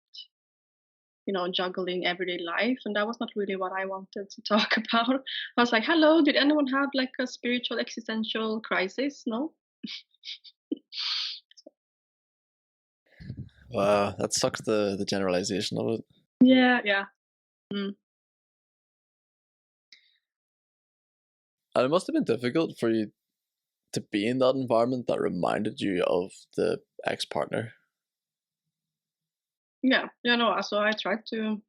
juggling everyday life, and that was not really what I wanted to talk about. I was like, hello, did anyone have like a spiritual existential crisis? No. Wow, that sucks, the generalization of it. Yeah. Mm. And it must have been difficult for you to be in that environment that reminded you of the ex-partner. Yeah, no, so I tried to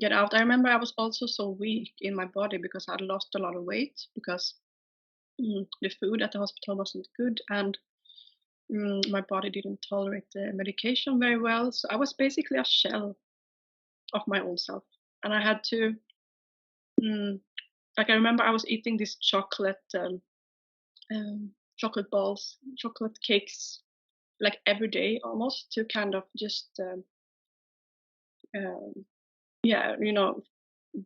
get out. I remember I was also so weak in my body because I'd lost a lot of weight because the food at the hospital wasn't good, and my body didn't tolerate the medication very well. So I was basically a shell of my old self, and I had to, like, I remember I was eating this chocolate balls, chocolate cakes, like every day almost, to kind of just um, yeah,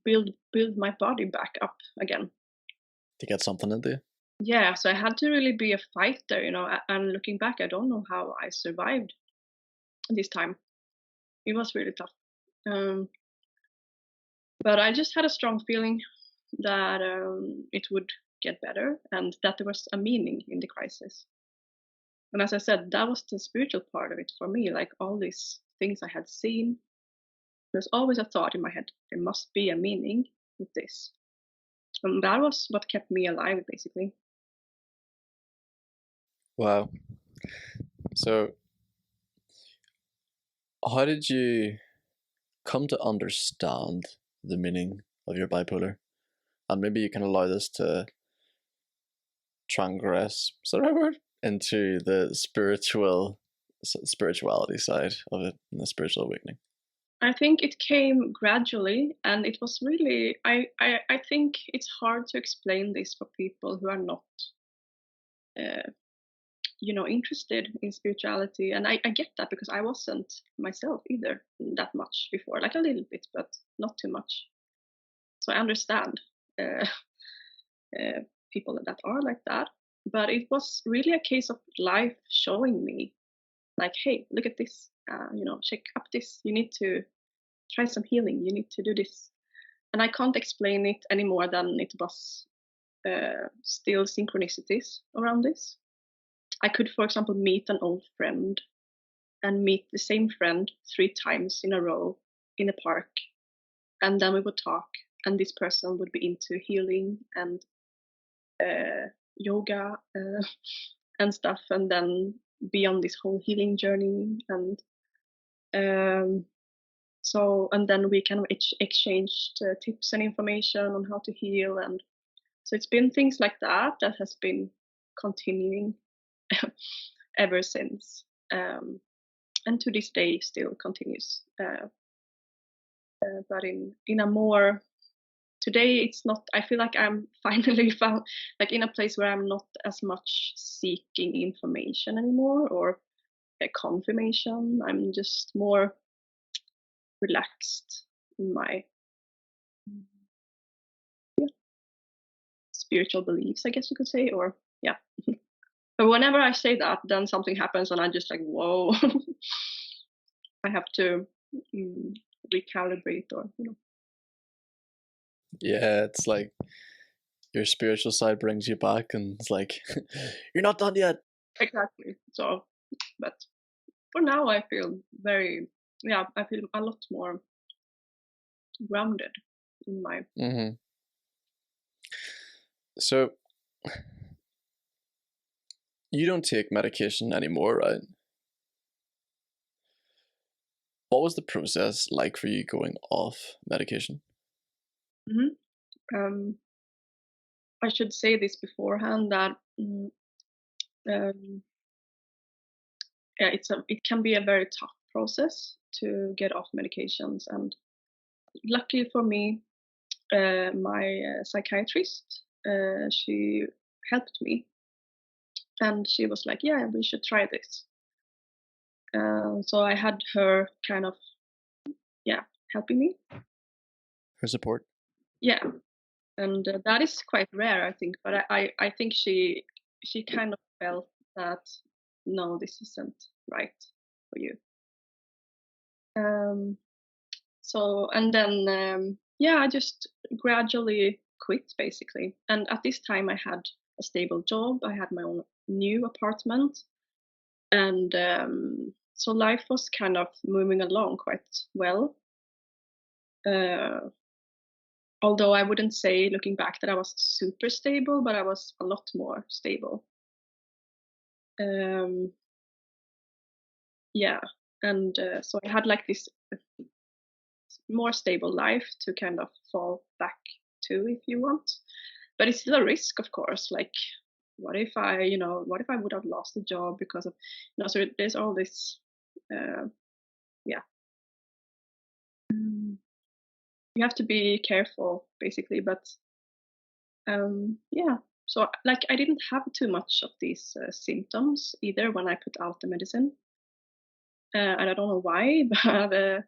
build my body back up again. To get something into you. Yeah, so I had to really be a fighter, and looking back, I don't know how I survived this time. It was really tough. But I just had a strong feeling that it would get better and that there was a meaning in the crisis. And as I said, that was the spiritual part of it for me. Like all these things I had seen, there's always a thought in my head, there must be a meaning with this. And that was what kept me alive, basically. Wow. So, how did you come to understand the meaning of your bipolar? And maybe you can allow this to transgress, is that the right word? Into the spirituality side of it and the spiritual awakening. I think it came gradually, and it was really, I think it's hard to explain this for people who are not uh, interested in spirituality. And I get that because I wasn't myself either that much before, like a little bit, but not too much. So I understand uh, people that are like that. But it was really a case of life showing me, like, hey, look at this, check up this. You need to try some healing. You need to do this. And I can't explain it any more than it was still synchronicities around this. I could, for example, meet an old friend and meet the same friend 3 times in a row in a park. And then we would talk, and this person would be into healing and yoga and stuff, and then be on this whole healing journey. And and then we kind of exchanged tips and information on how to heal. And so it's been things like that that has been continuing ever since. And to this day still continues. But in a more, today it's not, I feel like I'm finally found like in a place where I'm not as much seeking information anymore or a confirmation. I'm just more relaxed in my spiritual beliefs, I guess you could say, or yeah. But whenever I say that, then something happens and I'm just like, whoa. I have to recalibrate, or Yeah, it's like your spiritual side brings you back and it's like, you're not done yet. Exactly. So, but for now I feel I feel a lot more grounded in my. Mm-hmm. So, you don't take medication anymore, right? What was the process like for you going off medication? um, I should say this beforehand that yeah, it can be a very tough process to get off medications. And luckily for me, my psychiatrist, she helped me, and she was like, yeah, we should try this. So I had her kind of, yeah, helping me. Her support? Yeah. and that is quite rare, I think. But I think she kind of felt that no, this isn't right for you. Um, so and then yeah, I just gradually quit basically. And at this time, I had a stable job. I had my own new apartment, and so life was kind of moving along quite well. Uh, Although I wouldn't say, looking back, that I was super stable, but I was a lot more stable. Um, yeah, and so I had like this more stable life to kind of fall back to, if you want. But it's still a risk, of course. Like, what if what if I would have lost the job because of, so there's all this, yeah. You have to be careful, basically. But yeah, so like I didn't have too much of these symptoms either when I put out the medicine. And I don't know why, but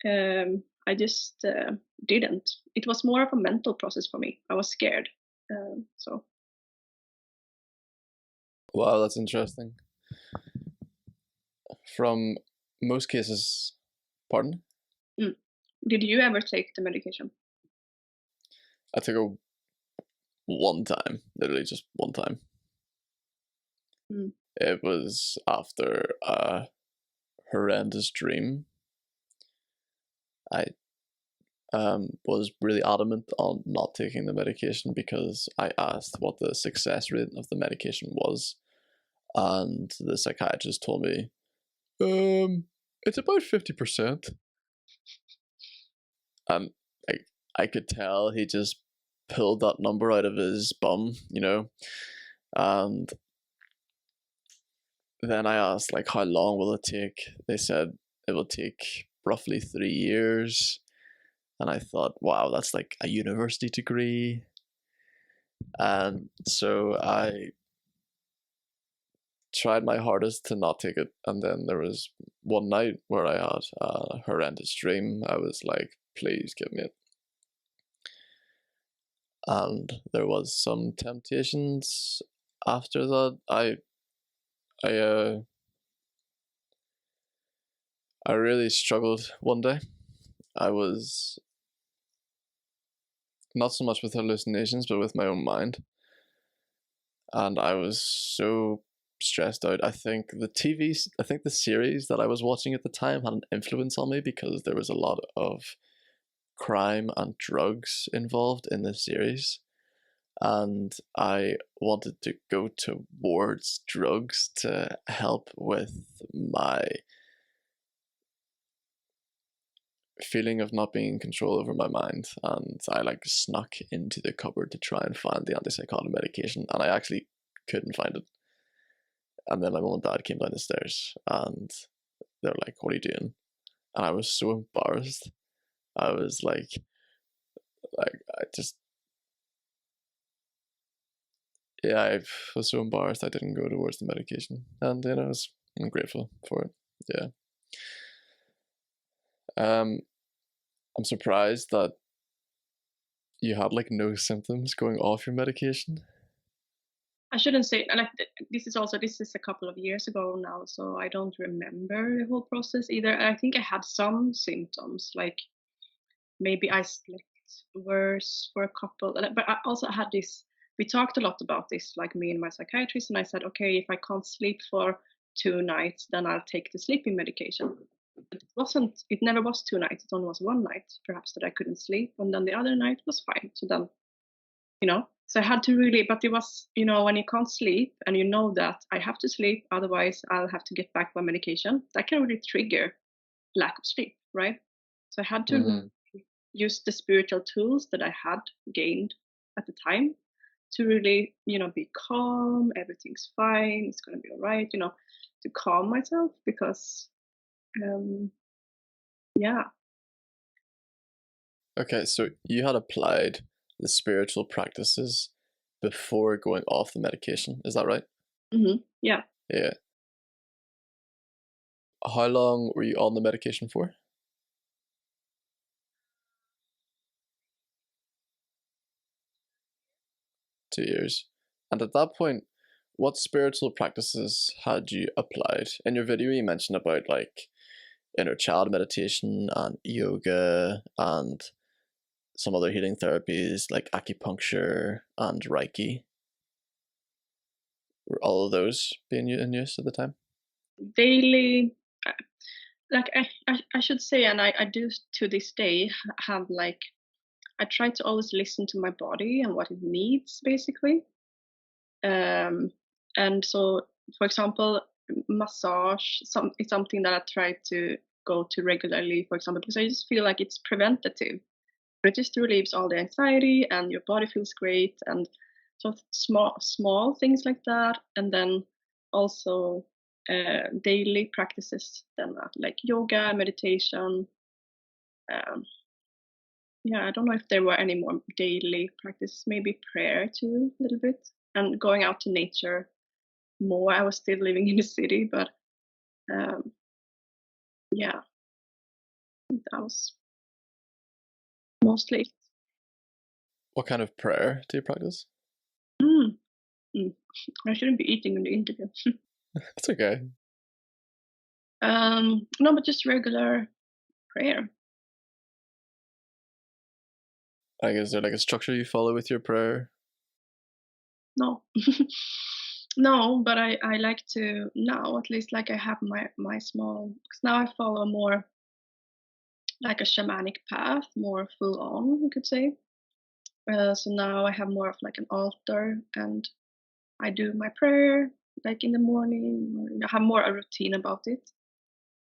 I just didn't. It was more of a mental process for me. I was scared. So Wow, that's interesting. From most cases, pardon? did you ever take the medication? I took it one time, literally just one time. It was after a horrendous dream. I was really adamant on not taking the medication because I asked what the success rate of the medication was, and the psychiatrist told me, it's about 50%. And I could tell he just pulled that number out of his bum, and then I asked, like, how long will it take? They said it will take roughly 3 years. And I thought, wow, that's like a university degree. And so I tried my hardest to not take it. And then there was one night where I had a horrendous dream. I was like, please give me it. And there was some temptations after that. I really struggled one day. I was not so much with hallucinations, but with my own mind. And I was so stressed out. I think the series that I was watching at the time had an influence on me because there was a lot of crime and drugs involved in this series. And I wanted to go towards drugs to help with my feeling of not being in control over my mind. And I like snuck into the cupboard to try and find the antipsychotic medication, and I actually couldn't find it. And then my mom and dad came down the stairs and they were like, what are you doing? And I was so embarrassed. I was like I just, yeah, I was so embarrassed I didn't go towards the medication. And I'm grateful for it. Yeah. I'm surprised that you had like no symptoms going off your medication. I shouldn't say, and this is a couple of years ago now, so I don't remember the whole process either. I think I had some symptoms, like maybe I slept worse for a couple, but I also had this. We talked a lot about this, like me and my psychiatrist, and I said, okay, if I can't sleep for 2 nights, then I'll take the sleeping medication. But it never was 2 nights. It only was 1 night, perhaps, that I couldn't sleep, and then the other night was fine. So then, so I had to really, but it was, when you can't sleep and you know that I have to sleep, otherwise I'll have to get back my medication, that can really trigger lack of sleep, right? So I had to use the spiritual tools that I had gained at the time to really, be calm, everything's fine, it's going to be all right, to calm myself because, yeah. Okay, so you had applied the spiritual practices before going off the medication, is that right? Yeah. Yeah. How long were you on the medication for? 2 years. And at that point, what spiritual practices had you applied? In your video, you mentioned about like inner child meditation and yoga and some other healing therapies like acupuncture and Reiki. Were all of those being in use at the time? Daily, like I should say, and I do to this day have like, I try to always listen to my body and what it needs, basically. And so, for example, massage it's something that I try to go to regularly, for example, because I just feel like it's preventative. It just relieves all the anxiety and your body feels great. And so small things like that. And then also daily practices then like yoga, meditation. Yeah, I don't know if there were any more daily practice, maybe prayer too, a little bit, and going out to nature more. I was still living in the city, but yeah, I think that was mostly. What kind of prayer do you practice? I shouldn't be eating in the interview. That's okay. No, but just regular prayer. Like, is there like a structure you follow with your prayer? No. No, but I like to now, at least, like I have my small, because now I follow more like a shamanic path, more full on, you could say. So now I have more of like an altar, and I do my prayer like in the morning, or I have more a routine about it.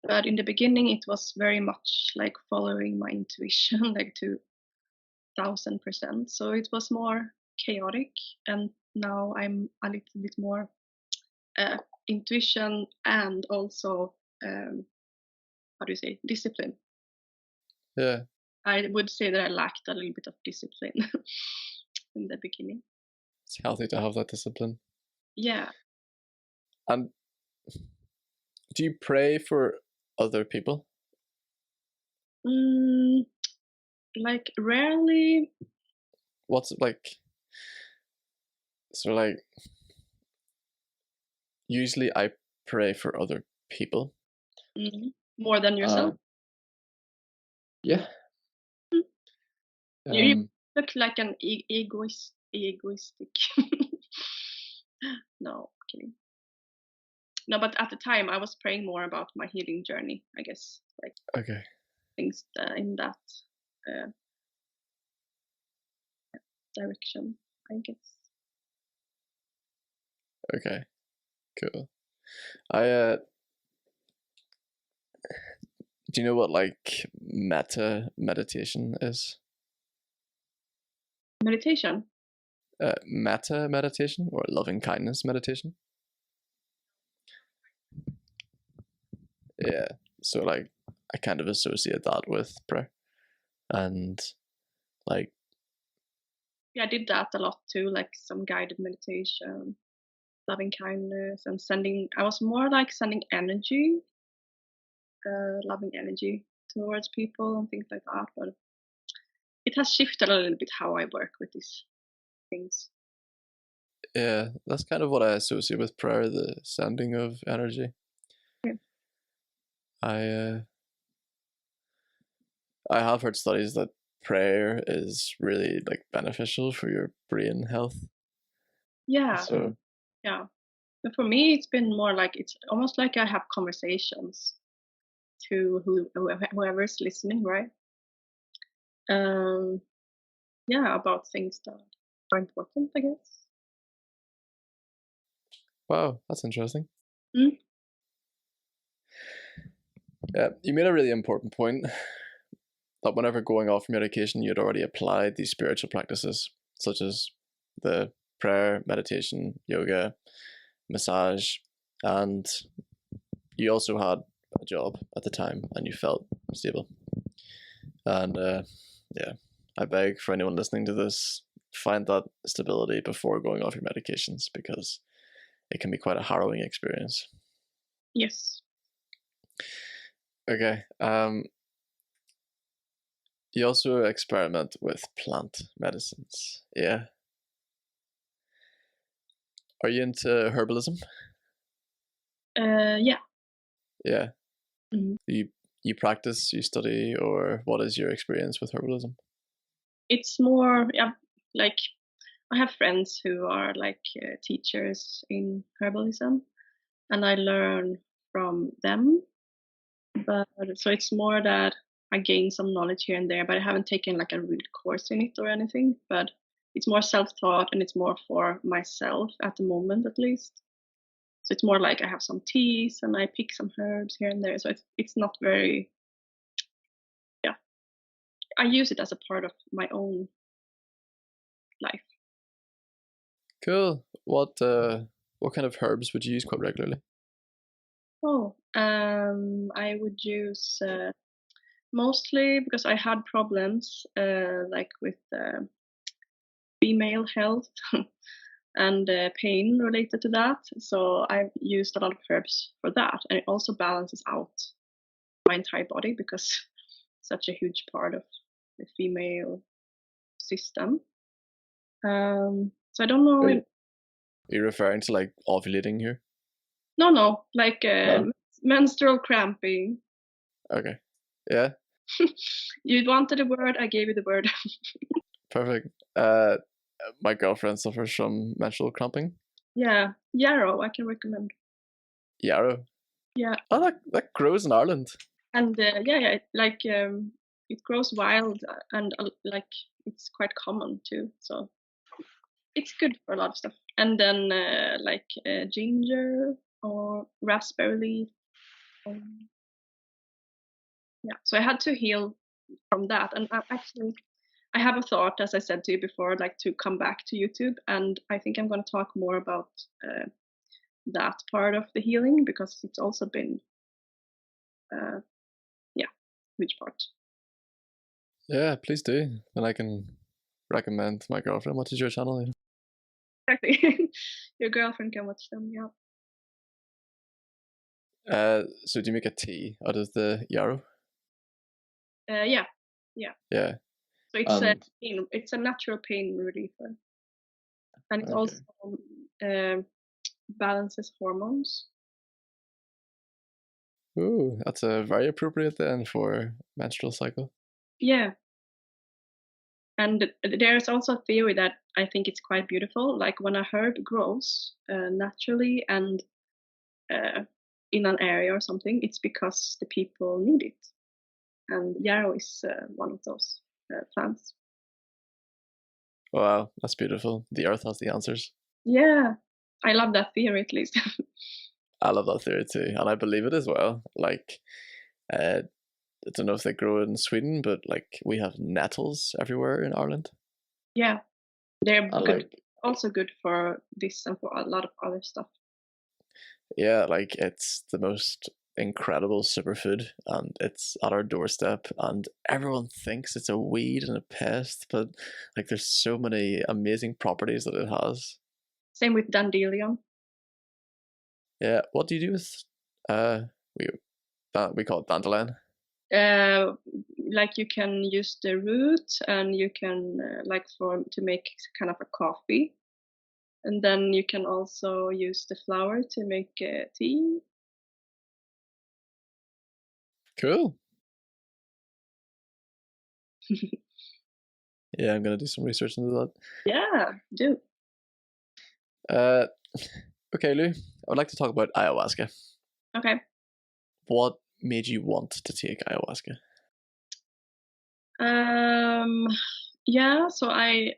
But in the beginning, it was very much like following my intuition, like to 1000%. So it was more chaotic, and now I'm a little bit more intuition and also how do you say, discipline. Yeah. I would say that I lacked a little bit of discipline in the beginning. It's healthy to have that discipline. Yeah. And do you pray for other people? Like rarely. What's it like? So like, usually I pray for other people. More than yourself? Yeah. You look like an egoistic. No, kidding. No, but at the time I was praying more about my healing journey, I guess, like Okay. things in that direction, I guess. Okay. Cool. I do you know what like metta meditation is? Meditation? Metta meditation or loving kindness meditation? Yeah. So like I kind of associate that with prayer. And like, Yeah, I did that a lot too, like some guided meditation, loving kindness, and I was more like sending energy, loving energy towards people and things like that. But it has shifted a little bit how I work with these things. yeah, that's kind of what I associate with prayer, the sending of energy. Yeah. I have heard studies that prayer is really like beneficial for your brain health. Yeah. So Yeah. But for me, it's been more like it's almost like I have conversations to whoever's listening, right? Yeah, about things that are important, I guess. wow, that's interesting. Mm. Yeah, you made a really important point that whenever going off medication, you'd already applied these spiritual practices, such as the prayer, meditation, yoga, massage, and you also had a job at the time and you felt stable. And yeah, I beg for anyone listening to this, find that stability before going off your medications, because it can be quite a harrowing experience. Yes. Okay. You also experiment with plant medicines. Yeah. Are you into herbalism? Yeah. Yeah. Mhm. You practice, you study, or what is your experience with herbalism? It's more, yeah, like I have friends who are like teachers in herbalism, and I learn from them. But so it's more that I gain some knowledge here and there, but I haven't taken like a real course in it or anything. But it's more self-taught and it's more for myself at the moment, at least. So it's more like I have some teas and I pick some herbs here and there. So it's not very, yeah. I use it as a part of my own life. Cool. What kind of herbs would you use quite regularly? Oh, I would use mostly because I had problems like with female health and pain related to that. So I've used a lot of herbs for that, and it also balances out my entire body because such a huge part of the female system. So I don't know. Are you referring to like ovulating here? No, like No. menstrual cramping. Okay. Yeah. You wanted a word, I gave you the word. Perfect. My girlfriend suffers from menstrual cramping. Yeah, yarrow, I can recommend. Yarrow. Yeah, Oh, that grows in Ireland. and yeah, like it grows wild and like it's quite common too. So it's good for a lot of stuff. And then like ginger or raspberry leaf. Um, yeah, so I had to heal from that, and actually I have a thought, as I said to you before, like to come back to YouTube, and I think I'm going to talk more about that part of the healing because it's also been, yeah, huge part. Yeah, please do. And I can recommend my girlfriend. What is your channel? Exactly, your girlfriend can watch them. Yeah. So do you make a tea out of the yarrow? Yeah. Yeah. So it's a natural pain reliever, and it Okay. also uh, balances hormones. Ooh, that's very appropriate then for menstrual cycle. Yeah, and there's also a theory that I think it's quite beautiful. Like when a herb grows naturally and in an area or something, it's because the people need it. And yarrow is one of those plants. Wow, that's beautiful. The earth has the answers. Yeah, I love that theory at least. I love that theory too, and I believe it as well. Like, I don't know if they grow in Sweden, but like we have nettles everywhere in Ireland. Yeah, they're And good, like, also good for this and for a lot of other stuff. yeah, like it's the most incredible superfood, and it's at our doorstep, and everyone thinks it's a weed and a pest, but like there's so many amazing properties that it has. Same with dandelion. Yeah, what do you do with we we call it dandelion? Uh, like you can use the root and you can like for to make kind of a coffee, and then you can also use the flower to make tea. Cool. Yeah, I'm gonna do some research into that. Yeah, do. Uh, okay, Lou, I would like to talk about ayahuasca. Okay. What made you want to take ayahuasca? Um, yeah, so I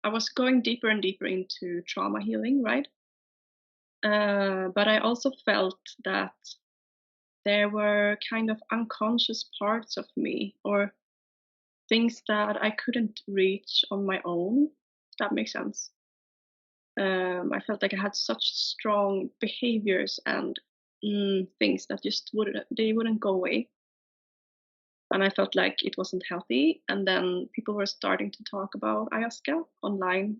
was going deeper and deeper into trauma healing, right? But I also felt that there were kind of unconscious parts of me or things that I couldn't reach on my own. If that makes sense. I felt like I had such strong behaviors and things that just wouldn't go away, and I felt like it wasn't healthy. And then people were starting to talk about ayahuasca online,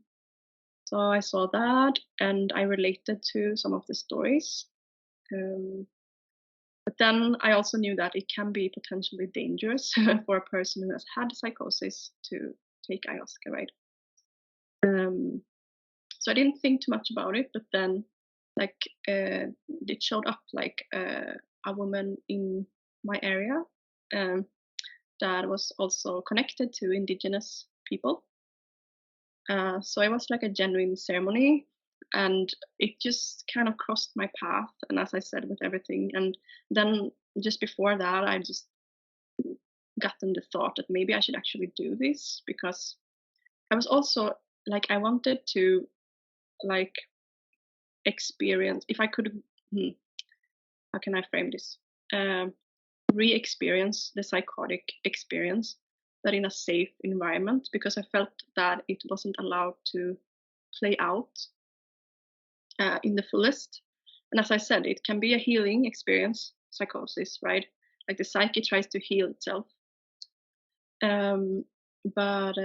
so I saw that and I related to some of the stories. Um, but then I also knew that it can be potentially dangerous for a person who has had psychosis to take ayahuasca, right? Um, So I didn't think too much about it, but then like it showed up like a woman in my area um, that was also connected to indigenous people. So it was like a genuine ceremony, and it just kind of crossed my path. And as I said, with everything, and then just before that, I just gotten the thought that maybe I should actually do this, because I was also like, I wanted to like experience, if I could, how can I frame this? Um, re-experience the psychotic experience, but in a safe environment, because I felt that it wasn't allowed to play out in the fullest. And as I said, it can be a healing experience, psychosis, right? Like the psyche tries to heal itself. Um, but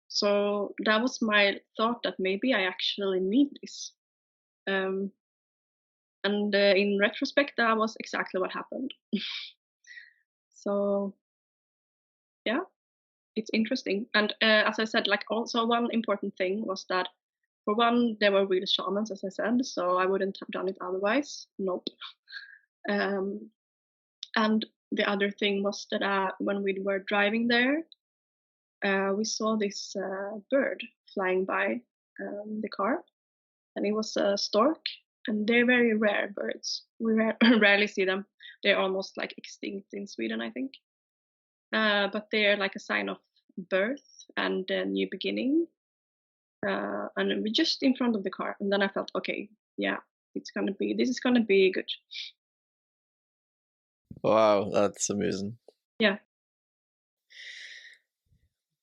so that was my thought, that maybe I actually need this. Um, and in retrospect, that was exactly what happened. So yeah, it's interesting. And as I said, like also one important thing was that, for one, there were real shamans, as I said, so I wouldn't have done it otherwise. Nope. And the other thing was that when we were driving there, we saw this bird flying by the car, and it was a stork. And they're very rare birds. We rarely see them. They're almost like extinct in Sweden, I think. But they're like a sign of birth and a new beginning. And we're just in front of the car, and then I felt, okay, yeah, this is gonna be good. Wow, that's amazing. Yeah.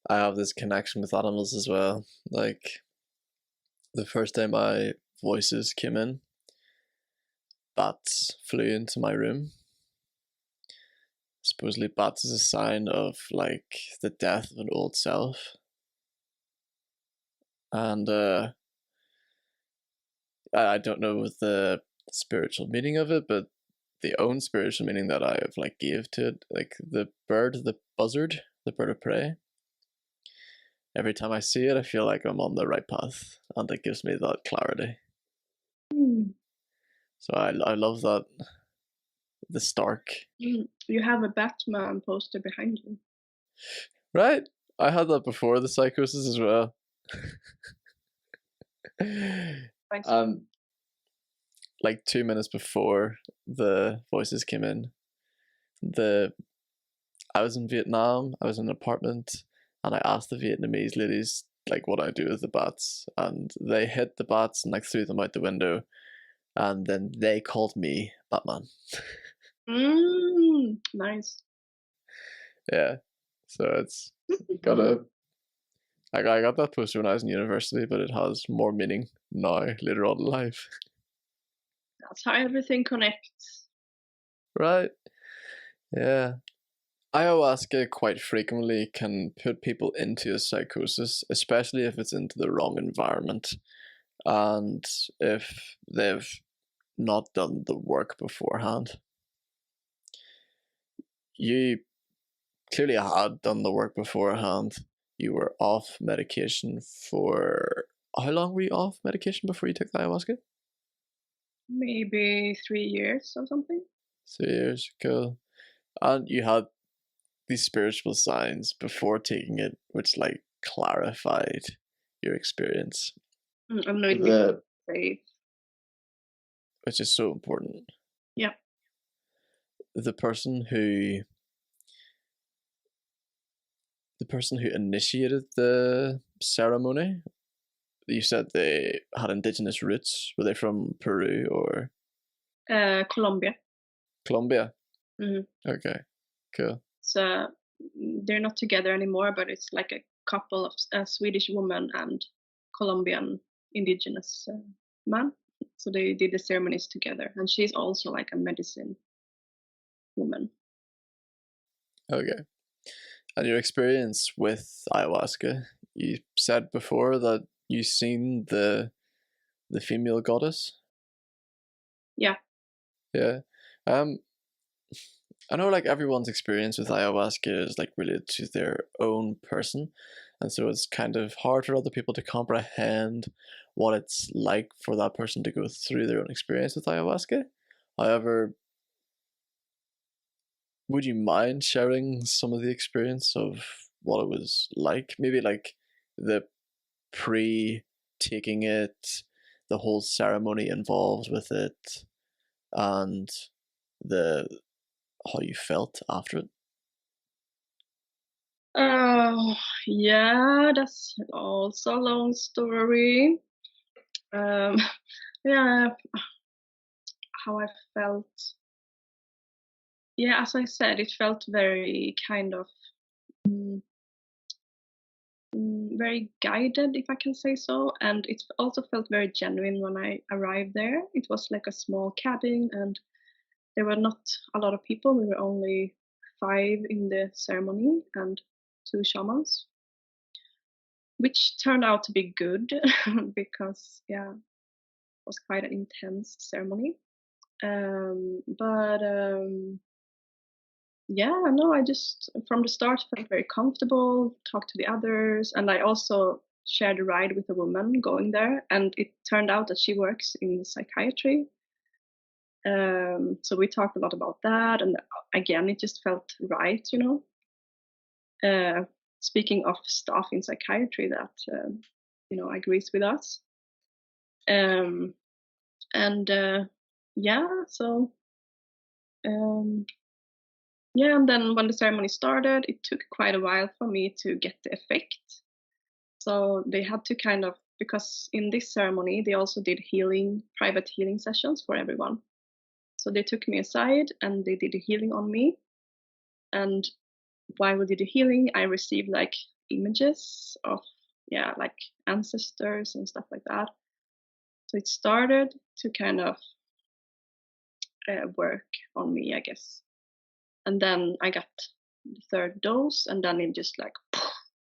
I have this connection with animals as well. Like the first time my voices came in, bats flew into my room. Supposedly bats is a sign of like the death of an old self. And I don't know the spiritual meaning of it, but the own spiritual meaning that I have like gave to it, like the bird, the buzzard, the bird of prey. Every time I see it, I feel like I'm on the right path, and it gives me that clarity. So I love that. The Stark. You have a Batman poster behind you. Right? I had that before the Psychosis as well. Like 2 minutes before the voices came in, I was in Vietnam, I was in an apartment, and I asked the Vietnamese ladies like what I do with the bats, and they hit the bats and like threw them out the window, and then they called me Batman. Nice. Yeah, so it's I got that poster when I was in university, but it has more meaning now, later on in life. That's how everything connects. Right? Yeah. Ayahuasca quite frequently can put people into a psychosis, especially if it's into the wrong environment and if they've not done the work beforehand. You clearly had done the work beforehand. You were off medication for... How long were you off medication before you took the ayahuasca? Maybe 3 years or something. 3 years, cool. And you had these spiritual signs before taking it, which like clarified your experience. I'm not safe. Which is so important. Yeah. The person who initiated the ceremony, you said they had indigenous roots. Were they from Peru or Colombia? Colombia? Mm-hmm. Okay, cool. So they're not together anymore, but it's like a couple of a Swedish woman and Colombian indigenous man. So they did the ceremonies together, and she's also like a medicine woman. Okay. And your experience with ayahuasca, you said before that you seen the female goddess. Yeah. Yeah. I know like everyone's experience with ayahuasca is like related to their own person, and so it's kind of hard for other people to comprehend what it's like for that person to go through their own experience with ayahuasca. However, would you mind sharing some of the experience of what it was like? Maybe like the pre-taking it, the whole ceremony involved with it, and the how you felt after it. Oh, yeah, that's also a long story. Um, yeah, how I felt. Yeah, as I said, it felt very kind of mm, very guided, if I can say so. And it also felt very genuine when I arrived there. It was like a small cabin, and there were not a lot of people. We were only 5 in the ceremony and 2 shamans, which turned out to be good because, yeah, it was quite an intense ceremony. But yeah, no, I just from the start felt very comfortable, talked to the others, and I also shared a ride with a woman going there, and it turned out that she works in psychiatry. So we talked a lot about that, and again, it just felt right, you know. Speaking of staff in psychiatry that you know agrees with us, um, and yeah, so yeah, and then when the ceremony started, it took quite a while for me to get the effect. So they had to kind of, because in this ceremony they also did private healing sessions for everyone. So they took me aside and they did a healing on me. And while we did the healing, I received like images of, yeah, like ancestors and stuff like that. So it started to kind of work on me, I guess. And then I got the 3rd dose, and then it just like,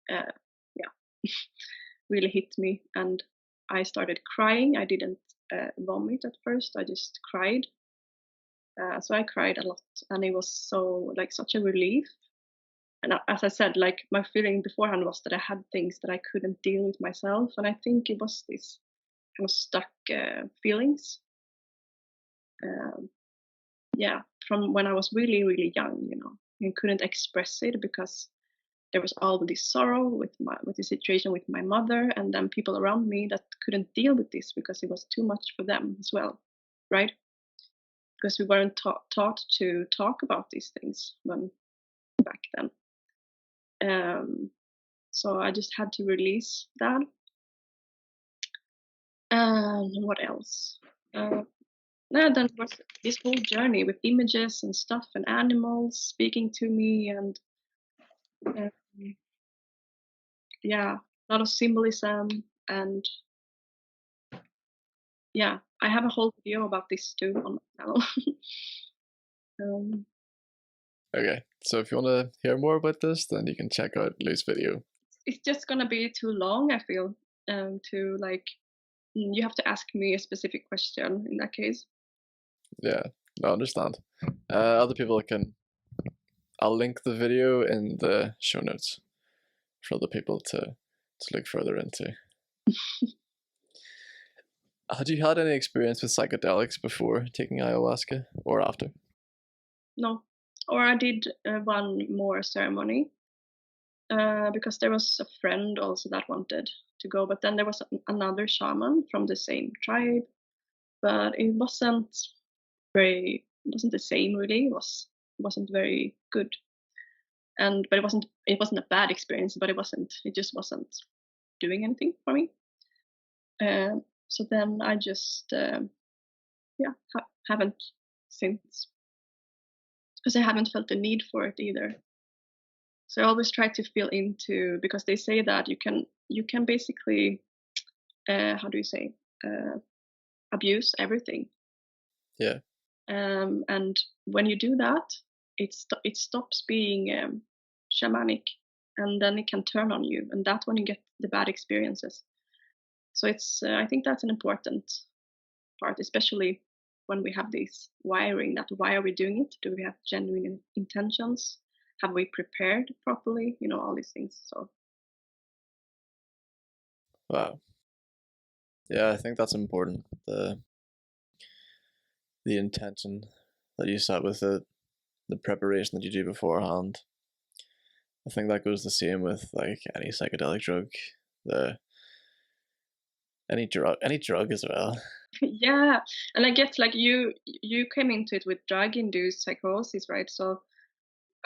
yeah, really hit me. And I started crying. I didn't vomit at first, I just cried. So I cried a lot, and it was so like such a relief. And as I said, like my feeling beforehand was that I had things that I couldn't deal with myself, and I think it was this kind of stuck feelings. Yeah, from when I was really, really young, you know, and couldn't express it because there was all this sorrow with the situation with my mother, and then people around me that couldn't deal with this because it was too much for them as well, right? Because we weren't taught to talk about these things when back then. So I just had to release that. And what else? Then was this whole journey with images and stuff and animals speaking to me, and um, yeah, a lot of symbolism. And yeah, I have a whole video about this too on my channel. Okay, so if you want to hear more about this, then you can check out Lou's video. It's just gonna be too long, I feel, to like, you have to ask me a specific question in that case. Yeah, I understand. Other people can. I'll link the video in the show notes for other people to look further into. Had you had any experience with psychedelics before taking ayahuasca or after? No, or I did one more ceremony because there was a friend also that wanted to go, but then there was another shaman from the same tribe, but it wasn't the same really. Wasn't very good, and but it wasn't a bad experience, but it just wasn't doing anything for me. So then I just haven't since, because I haven't felt the need for it either. So I always try to feel into, because they say that you can basically how do you say, abuse everything. Yeah. And when you do that, it stops being shamanic, and then it can turn on you, and that's when you get the bad experiences. So it's I think that's an important part, especially when we have this wiring, that why are we doing it? Do we have genuine intentions? Have we prepared properly? You know, all these things. So Wow. Yeah, I think that's important. The intention that you set with it, the preparation that you do beforehand. I think that goes the same with like any psychedelic drug, the any drug as well. Yeah, and I guess like you came into it with drug-induced psychosis, right? So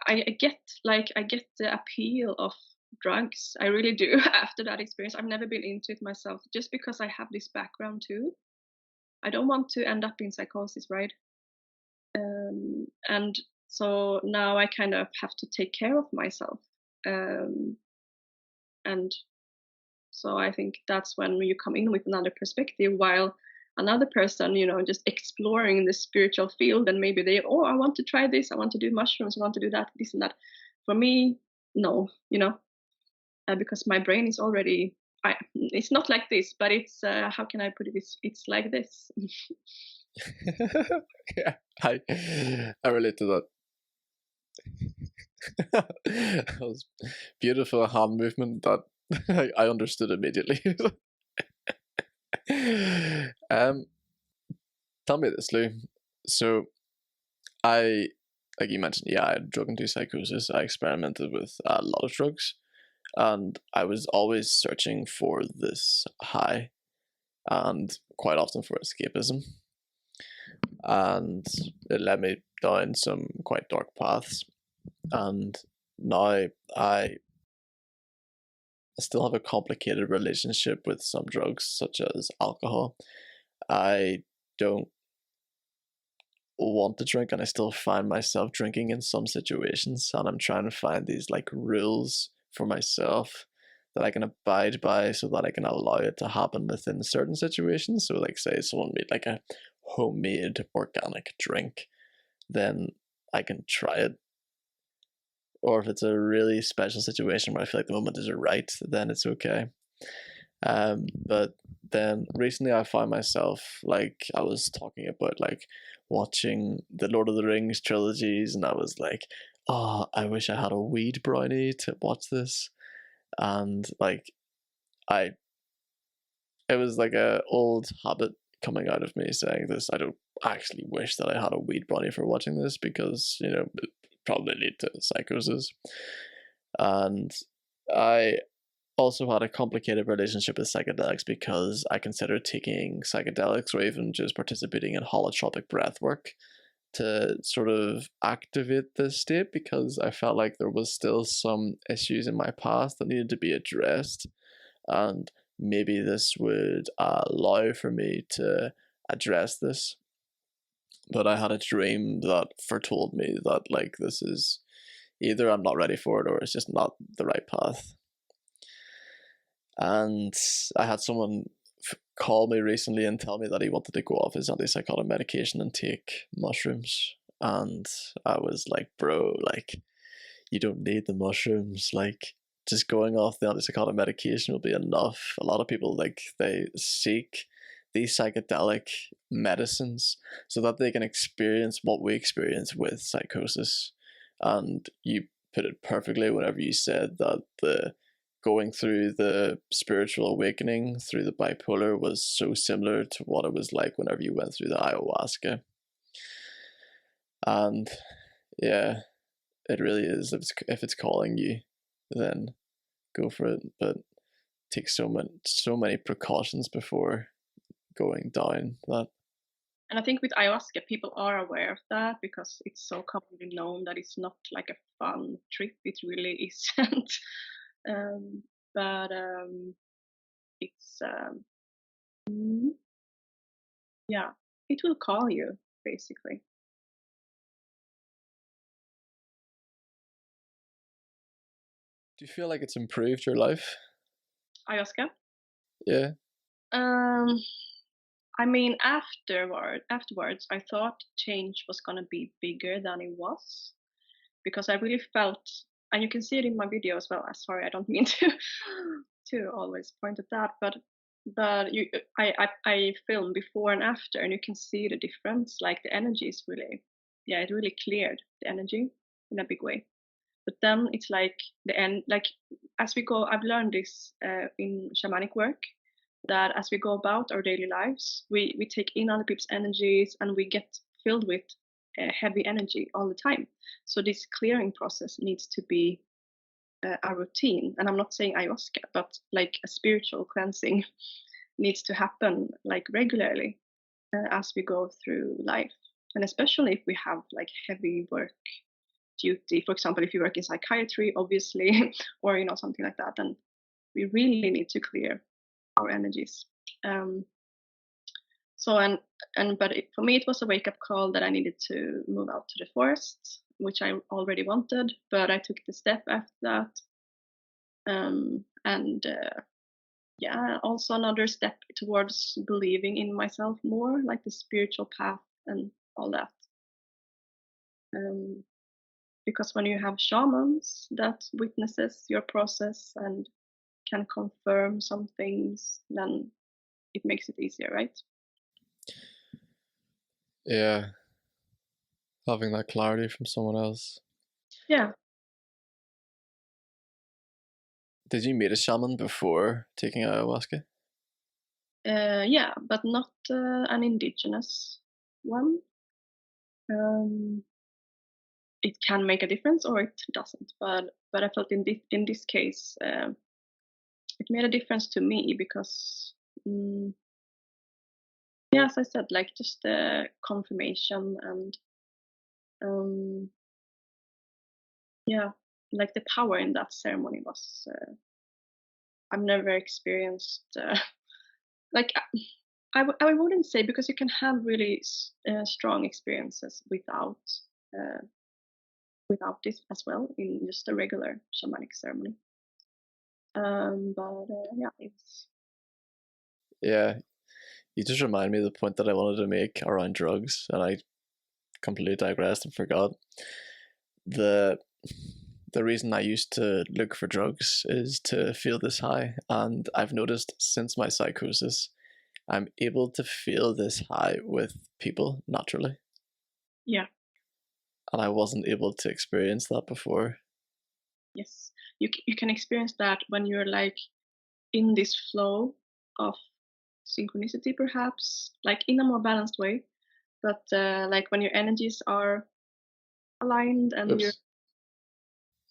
I get the appeal of drugs. I really do after that experience. I've never been into it myself, just because I have this background too. I don't want to end up in psychosis, right? And so now I kind of have to take care of myself. And so I think that's when you come in with another perspective, while another person, just exploring the spiritual field, and maybe I want to try this, I want to do mushrooms, I want to do that, this and that. For me, no, because my brain is already, it's not like this, but it's, how can I put it? It's like this. Yeah, I relate to that. That was beautiful hand movement that I understood immediately. Tell me this, Lou. So I, like you mentioned, yeah, I had drug-induced psychosis. I experimented with a lot of drugs, and I was always searching for this high, and quite often for escapism. And it led me down some quite dark paths. And now I still have a complicated relationship with some drugs, such as alcohol. I don't want to drink, and I still find myself drinking in some situations, and I'm trying to find these like rules for myself that I can abide by so that I can allow it to happen within certain situations. So like say someone made like a homemade organic drink, then I can try it. Or if it's a really special situation where I feel like the moment is right, then it's okay. But then recently I found myself, like, I was talking about like watching the Lord of the Rings trilogies, and I was like, oh, I wish I had a weed brownie to watch this. And like I it was like a old habit coming out of me saying this. I don't actually wish that I had a weed brownie for watching this, because it probably lead to psychosis. And I also had a complicated relationship with psychedelics, because I considered taking psychedelics or even just participating in holotropic breath work to sort of activate this state, because I felt like there was still some issues in my past that needed to be addressed, and maybe this would allow for me to address this. But I had a dream that foretold me that like this is either I'm not ready for it, or it's just not the right path. And I had someone call me recently and tell me that he wanted to go off his antipsychotic medication and take mushrooms. And I was like, bro, like, you don't need the mushrooms. Like, just going off the antipsychotic medication will be enough. A lot of people, like, they seek these psychedelic medicines so that they can experience what we experience with psychosis. And you put it perfectly whenever you said that the going through the spiritual awakening through the bipolar was so similar to what it was like whenever you went through the ayahuasca. And yeah, it really is. If it's calling you, then go for it. But take so many precautions before going down that. And I think with ayahuasca, people are aware of that, because it's so commonly known that it's not like a fun trip. It really isn't. But it's yeah, it will call you basically. Do you feel like it's improved your life? Ayahuasca. Yeah. Um, I mean, afterwards, I thought change was gonna be bigger than it was, because I really felt, and you can see it in my video as well. Sorry, I don't mean to always point at that, but I film before and after, and you can see the difference. Like the energy is really, yeah, it really cleared the energy in a big way. But then it's like the end, like as we go, I've learned this in shamanic work, that as we go about our daily lives, we take in other people's energies and we get filled with heavy energy all the time. So this clearing process needs to be a routine. And I'm not saying ayahuasca, but like a spiritual cleansing needs to happen like regularly as we go through life. And especially if we have like heavy work duty, for example, if you work in psychiatry, obviously, or something like that, then we really need to clear our energies. For me, it was a wake up call that I needed to move out to the forest, which I already wanted, but I took the step after that. Also another step towards believing in myself more, like the spiritual path and all that. Because when you have shamans that witnesses your process and can confirm some things, then it makes it easier, right? Yeah. Having that clarity from someone else. Yeah. Did you meet a shaman before taking ayahuasca? Yeah, but not an indigenous one. It can make a difference or it doesn't, but I felt in this case it made a difference to me because as I said, like just the confirmation and like the power in that ceremony was I've never experienced like I wouldn't say, because you can have really strong experiences without this as well in just a regular shamanic ceremony. It's you just remind me of the point that I wanted to make around drugs, and I completely digressed and forgot. The reason I used to look for drugs is to feel this high, and I've noticed since my psychosis, I'm able to feel this high with people naturally. Yeah. And I wasn't able to experience that before. Yes, you can experience that when you're like in this flow of synchronicity, perhaps, like in a more balanced way. But like when your energies are aligned and Oops.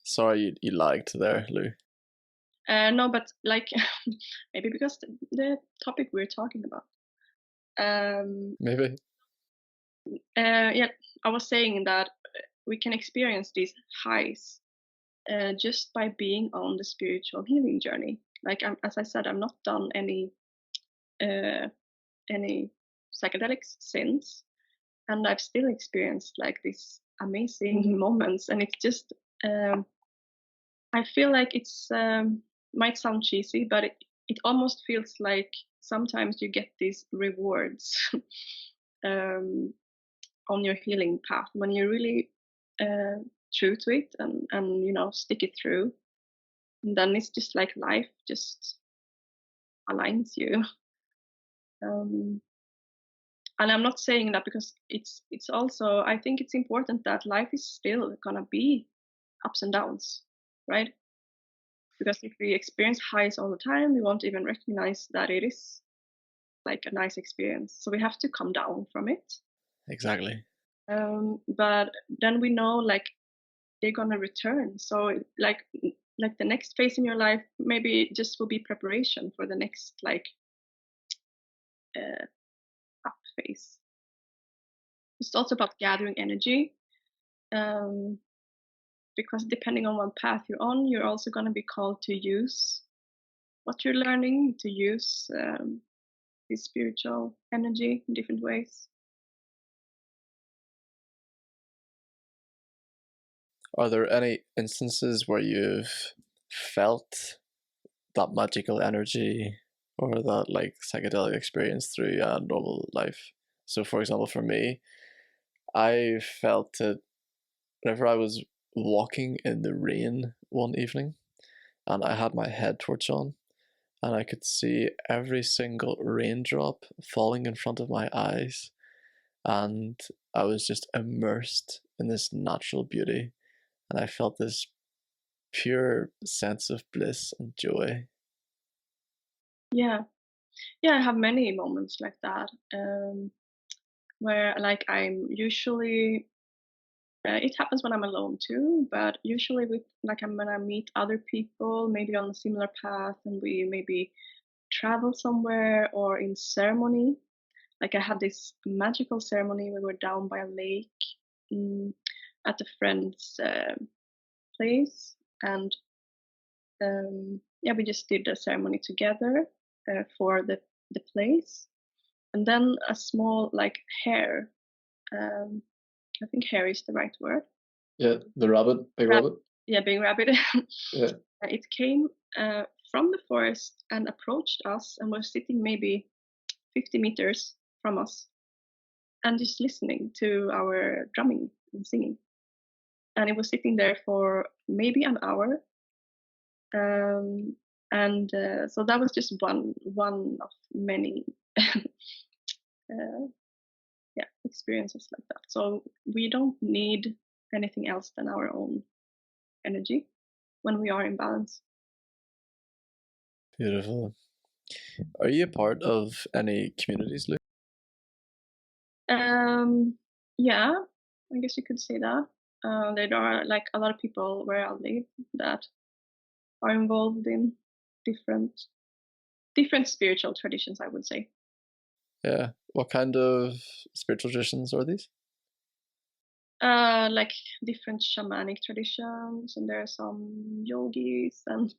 Sorry, you lagged there, Lou. No, but like maybe because the topic we're talking about. Maybe. I was saying that we can experience these highs just by being on the spiritual healing journey. Like as I said, I'm not done any psychedelics since, and I've still experienced like these amazing moments. And it's just I feel like it's might sound cheesy, but it almost feels like sometimes you get these rewards on your healing path when you're really true to it and stick it through. And then it's just like life just aligns you. And I'm not saying that because it's also, I think it's important that life is still gonna be ups and downs, right? Because if we experience highs all the time, we won't even recognize that it is like a nice experience. So we have to come down from it. Exactly. But then we know like they're gonna return. So like the next phase in your life maybe just will be preparation for the next like up phase. It's also about gathering energy, because depending on what path you're on, you're also going to be called to use what you're learning, to use this spiritual energy in different ways. Are there any instances where you've felt that magical energy or that like psychedelic experience through a normal life? So for example, for me, I felt it whenever I was walking in the rain one evening and I had my head torch on and I could see every single raindrop falling in front of my eyes, and I was just immersed in this natural beauty, and I felt this pure sense of bliss and joy. Yeah. Yeah, I have many moments like that, where like I'm usually it happens when I'm alone too, but usually with like when I meet other people, maybe on a similar path, and we maybe travel somewhere or in ceremony. Like I had this magical ceremony. We were down by a lake mm, at a friend's place, and yeah, we just did the ceremony together for the place, and then a small like hare. Um, I think hare is the right word. Yeah, the rabbit, big Rab- rabbit. Yeah, being rabbit. Yeah. It came from the forest and approached us and was sitting maybe 50 meters from us and just listening to our drumming and singing. And it was sitting there for maybe an hour. And so that was just one of many yeah, experiences like that. So we don't need anything else than our own energy when we are in balance. Beautiful. Are you a part of any communities, Luke? Yeah, I guess you could say that. There are like a lot of people where I live that are involved in different spiritual traditions, I would say. Yeah. What kind of spiritual traditions are these? Like different shamanic traditions, and there are some yogis, and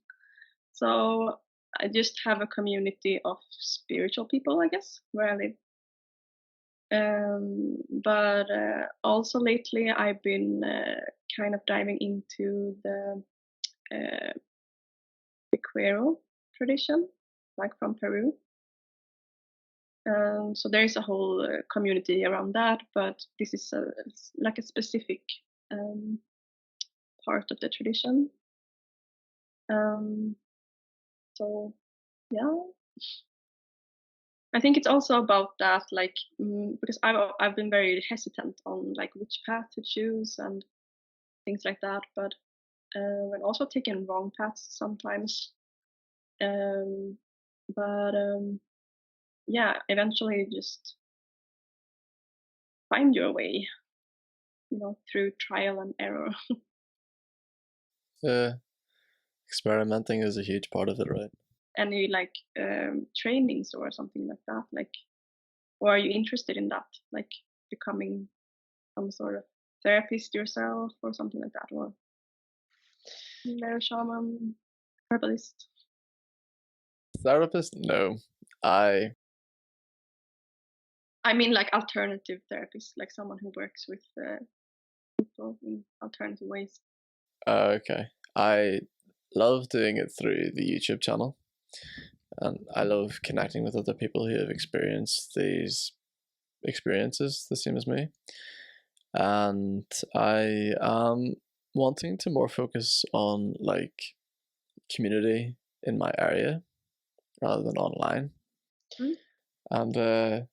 so I just have a community of spiritual people, I guess, where I live. But also lately, I've been kind of diving into uh, the Quero tradition, like from Peru. So there is a whole community around that, but this is like a specific um, part of the tradition. Um, so yeah, I think it's also about that, like because I've been very hesitant on like which path to choose and things like that, but and also taken wrong paths sometimes. Um, but yeah, eventually just find your way, through trial and error. Yeah. Experimenting is a huge part of it, right? Any like trainings or something like that, like, or are you interested in that, like becoming some sort of therapist yourself or something like that, or Layo shaman, herbalist? Therapist? No. I I mean, like alternative therapist, like someone who works with people in alternative ways. okay. I love doing it through the YouTube channel, and I love connecting with other people who have experienced these experiences the same as me. And I am wanting to more focus on like community in my area rather than online. Mm. And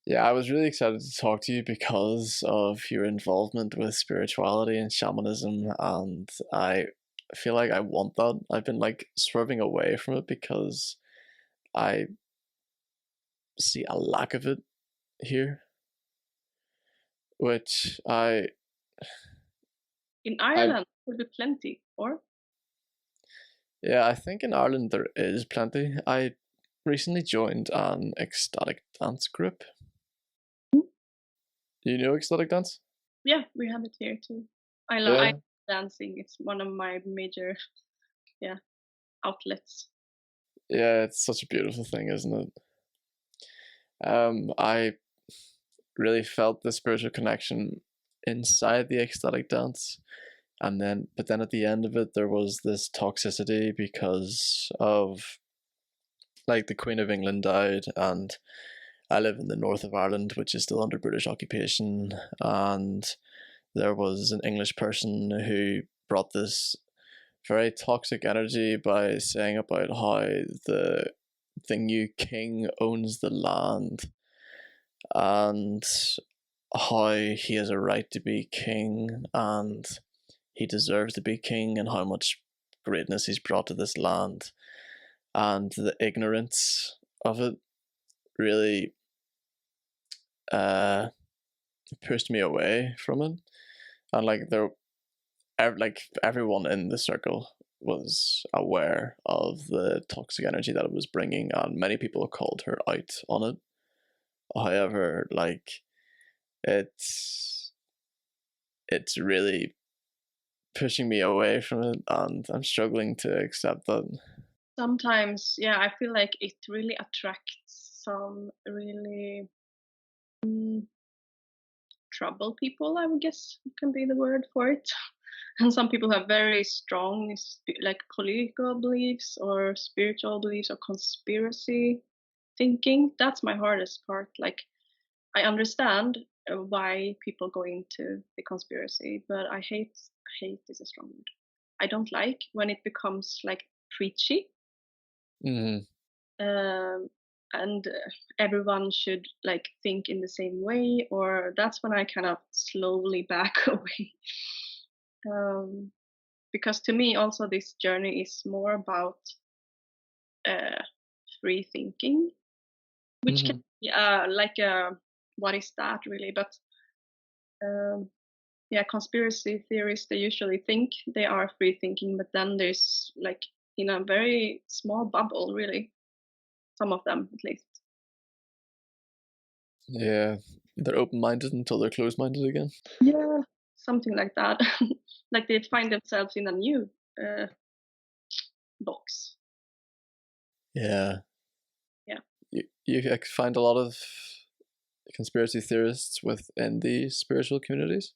yeah, I was really excited to talk to you because of your involvement with spirituality and shamanism, and I feel like I want that. I've been like swerving away from it because I see a lack of it here, which In I Ireland would be plenty, or yeah, I think in Ireland there is plenty. I recently joined an ecstatic dance group. Mm. Do you know ecstatic dance? Yeah, we have it here too. I Yeah. love dancing. It's one of my major, yeah, outlets. Yeah, it's such a beautiful thing, isn't it? I really felt the spiritual connection inside the ecstatic dance, but then at the end of it there was this toxicity because of like the Queen of England died, and I live in the north of Ireland, which is still under British occupation, and there was an English person who brought this very toxic energy by saying about how the new king owns the land and how he has a right to be king, and he deserves to be king and how much greatness he's brought to this land, and the ignorance of it really pushed me away from it. And like everyone in the circle was aware of the toxic energy that it was bringing, and many people called her out on it. However, like it's really pushing me away from it, and I'm struggling to accept that. Sometimes, yeah, I feel like it really attracts some really trouble people, I would guess can be the word for it. And some people have very strong like political beliefs or spiritual beliefs or conspiracy thinking. That's my hardest part. Like, I understand why people go into the conspiracy, but I hate is a strong word. I don't like when it becomes like preachy. Mm-hmm. And everyone should like think in the same way, or that's when I kind of slowly back away. Because to me also this journey is more about free thinking, which can be like what is that really? But yeah, conspiracy theorists, they usually think they are free thinking, but then there's like in a very small bubble, really, some of them at least. Yeah, they're open-minded until they're closed-minded again. Yeah, something like that. Like they find themselves in a new box. Yeah. Yeah. You find a lot of conspiracy theorists within the spiritual communities.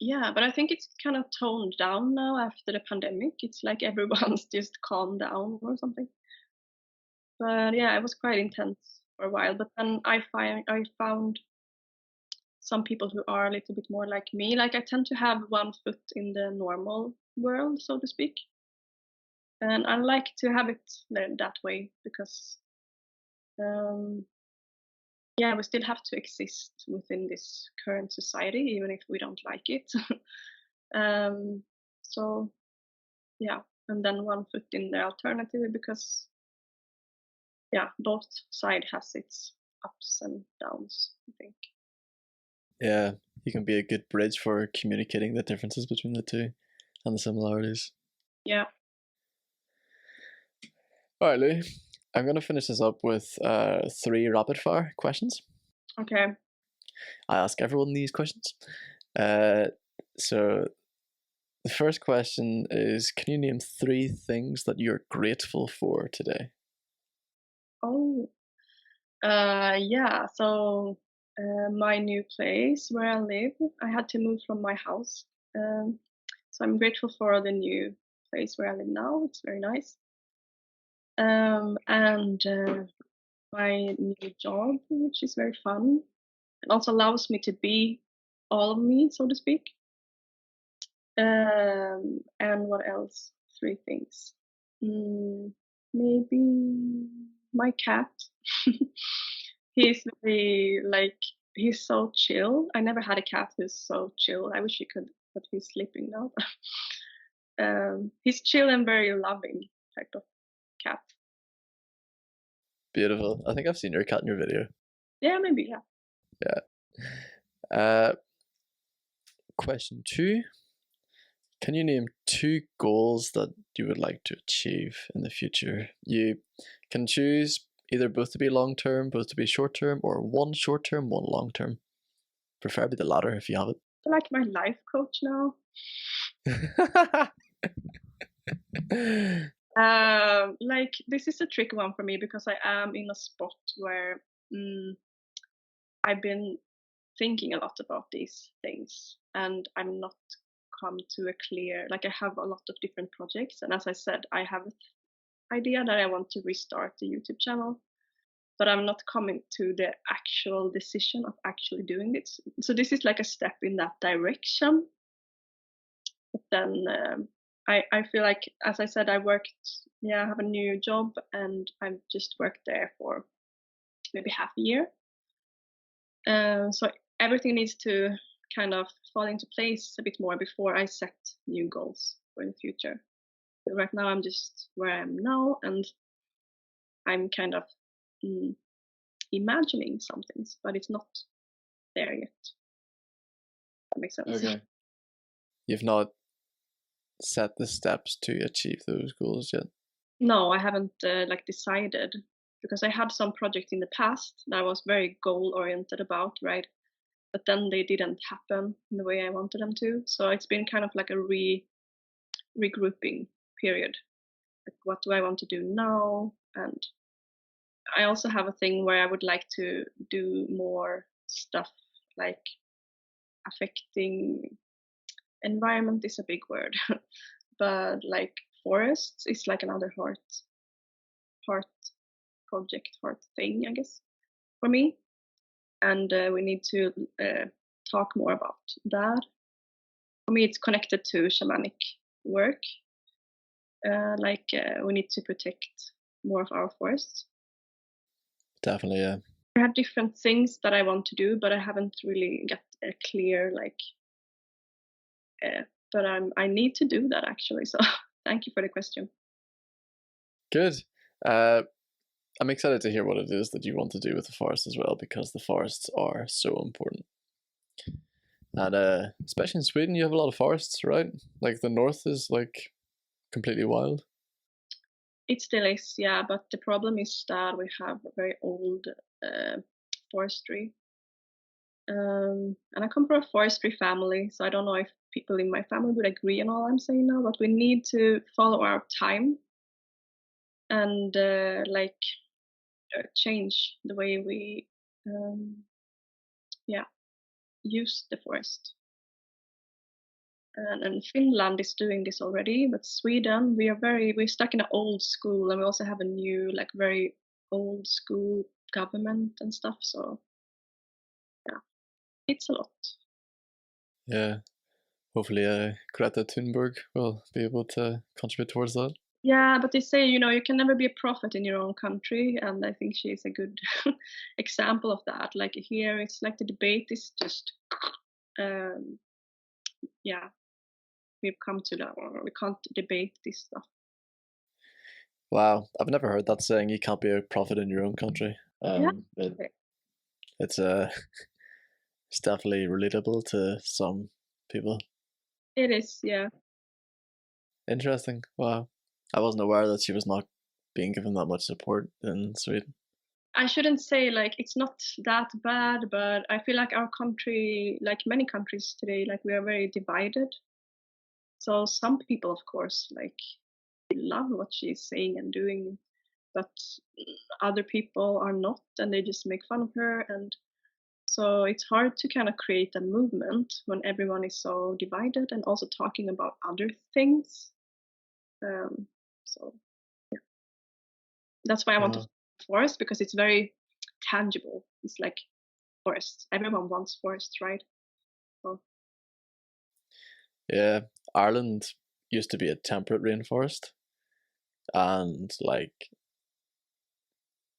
Yeah, but I think it's kind of toned down now after the pandemic. It's like everyone's just calmed down or something. But yeah, it was quite intense for a while. But then I found some people who are a little bit more like me. Like I tend to have one foot in the normal world, so to speak. And I like to have it that way because yeah, we still have to exist within this current society, even if we don't like it. So yeah, and then one foot in the alternative because yeah, both side has its ups and downs, I think. Yeah, you can be a good bridge for communicating the differences between the two and the similarities. Yeah. All right, Lou. I'm going to finish this up with 3 rapid fire questions. Okay. I ask everyone these questions. So the first question is, can you name 3 things that you're grateful for today? Oh, yeah. So my new place where I live, I had to move from my house. So I'm grateful for the new place where I live now. It's very nice. And my new job, which is very fun. It also allows me to be all of me, so to speak. And what else? 3 things. Maybe my cat. He's very like he's so chill. I never had a cat who's so chill. I wish he could, but he's sleeping now. He's chill and very loving type of cat. Beautiful. I think I've seen your cat in your video. Yeah, maybe, yeah. Yeah. Question 2. Can you name 2 goals that you would like to achieve in the future? You can choose either both to be long-term, both to be short-term, or one short-term, one long-term. Preferably the latter if you have it. I like my life coach now. Like this is a tricky one for me because I am in a spot where I've been thinking a lot about these things and I'm not come to a clear, like I have a lot of different projects, and as I said, I have an idea that I want to restart the YouTube channel, but I'm not coming to the actual decision of actually doing it. So this is like a step in that direction. But then I feel like, as I said, I have a new job and I've just worked there for maybe half a year. So everything needs to kind of fall into place a bit more before I set new goals for the future. But right now, I'm just where I am now, and I'm kind of imagining some things, but it's not there yet. That makes sense. Okay. You've not set the steps to achieve those goals yet? No, I haven't like decided, because I had some projects in the past that I was very goal oriented about, right? But then they didn't happen in the way I wanted them to. So it's been kind of like a regrouping period. Like, what do I want to do now? And I also have a thing where I would like to do more stuff like affecting environment is a big word, but like forests is like another heart project, heart thing, I guess, for me. And we need to talk more about that. For me, it's connected to shamanic work. We need to protect more of our forests. Definitely, yeah. I have different things that I want to do, but I haven't really got a clear but I need to do that actually. So thank you for the question. Good. I'm excited to hear what it is that you want to do with the forest as well, because the forests are so important. And especially in Sweden, you have a lot of forests, right? Like the north is like completely wild. It still is, yeah. But the problem is that we have a very old forestry. And I come from a forestry family, so I don't know if people in my family would agree on all I'm saying now, but we need to follow our time and change the way we use the forest. And Finland is doing this already, but Sweden, we're stuck in an old school, and we also have a new, like, very old school government and stuff. So yeah, it's a lot. Yeah. Hopefully Greta Thunberg will be able to contribute towards that. Yeah, but they say, you can never be a prophet in your own country, and I think she's a good example of that. Like here, it's like the debate is just, we've come to that, or we can't debate this stuff. Wow, I've never heard that saying. You can't be a prophet in your own country. It's it's definitely relatable to some people. It is, yeah. Interesting. Wow, I wasn't aware that she was not being given that much support in Sweden. I shouldn't say like it's not that bad, but I feel like our country, like many countries today, like we are very divided. So some people, of course, like love what she's saying and doing, but other people are not, and they just make fun of her. And so it's hard to kind of create a movement when everyone is so divided and also talking about other things. So yeah, that's why I want to forest, because it's very tangible. It's like forest. Everyone wants forests, right? So. Yeah, Ireland used to be a temperate rainforest, and like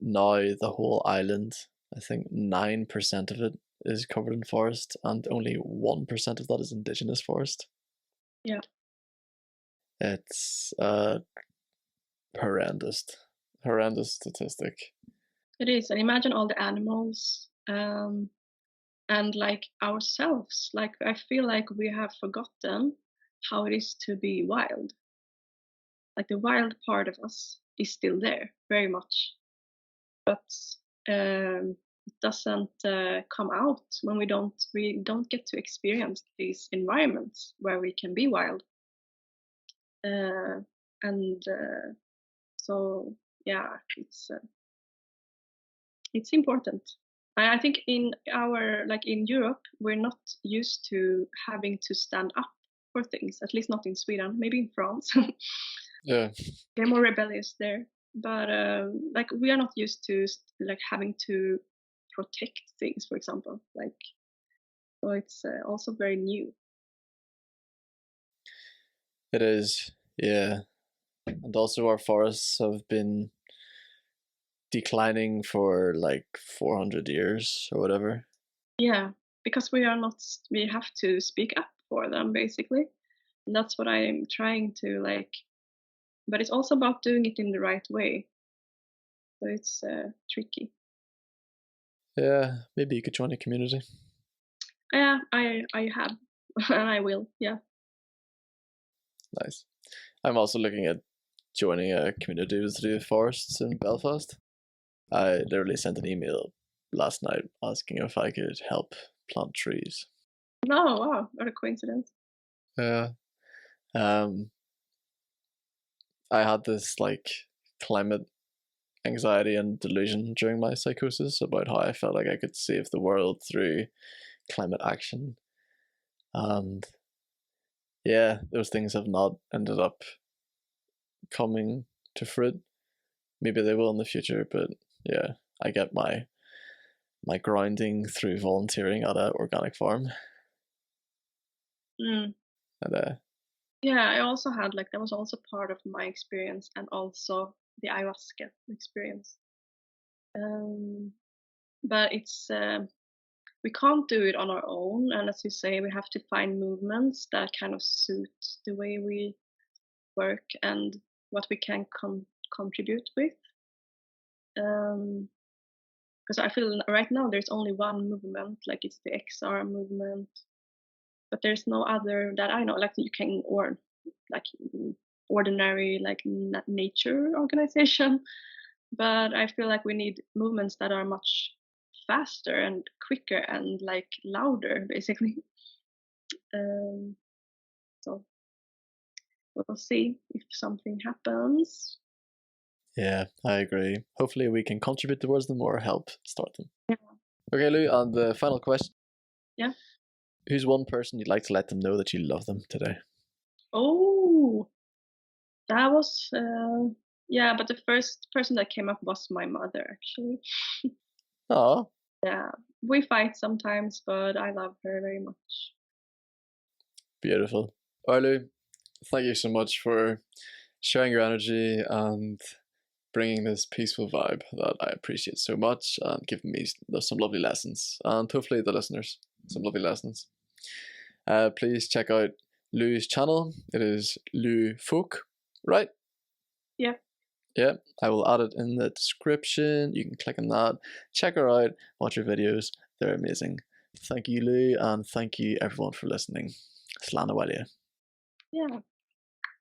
now the whole island, I think 9% of it is covered in forest, and only 1% of that is indigenous forest. Yeah. It's horrendous statistic. It is, and imagine all the animals and like ourselves. Like I feel like we have forgotten how it is to be wild. Like the wild part of us is still there, very much, but it doesn't come out when we don't get to experience these environments where we can be wild. So yeah, it's important. I think in in Europe, we're not used to having to stand up for things, at least not in Sweden, maybe in France. Yeah. They're more rebellious there. But like we are not used to like having to protect things, for example. Like, so it's also very new. It is, yeah. And also our forests have been declining for like 400 years or whatever. Yeah, because we have to speak up for them basically. And that's what I'm trying to like, but it's also about doing it in the right way. So it's tricky. Yeah, maybe you could join a community. Yeah, I have, and I will. Yeah. Nice. I'm also looking at joining a community through forests in Belfast. I literally sent an email last night asking if I could help plant trees. Oh wow, what a coincidence. Yeah. I had this like climate anxiety and delusion during my psychosis about how I felt like I could save the world through climate action. And yeah, those things have not ended up coming to fruit. Maybe they will in the future, but yeah, I get my grounding through volunteering at an organic farm. Mm. And Yeah, I also had like that was also part of my experience, and also the ayahuasca experience. But it's we can't do it on our own, and as you say, we have to find movements that kind of suit the way we work and what we can contribute with. Because I feel right now there's only one movement, like it's the XR movement, but there's no other that I know. Like you can or like ordinary like nature organization, but I feel like we need movements that are much faster and quicker and like louder, basically. So we'll see if something happens. yeah, I agree. Hopefully we can contribute towards them or help start them. Yeah. Okay, Lou, and the final question. Yeah. Who's one person you'd like to let them know that you love them today? Oh, that was yeah, but the first person that came up was my mother, actually. Oh, Yeah, we fight sometimes, but I love her very much. beautiful. All right, Lou, thank you so much for sharing your energy and bringing this peaceful vibe that I appreciate so much and giving me some lovely lessons, and hopefully the listeners some lovely lessons. Please check out Lou's channel. It is Lou Folke, right? Yeah. Yeah, I will add it in the description. You can click on that. Check her out. Watch her videos. They're amazing. Thank you, Lou, and thank you everyone for listening. Slán Abhaile. Yeah.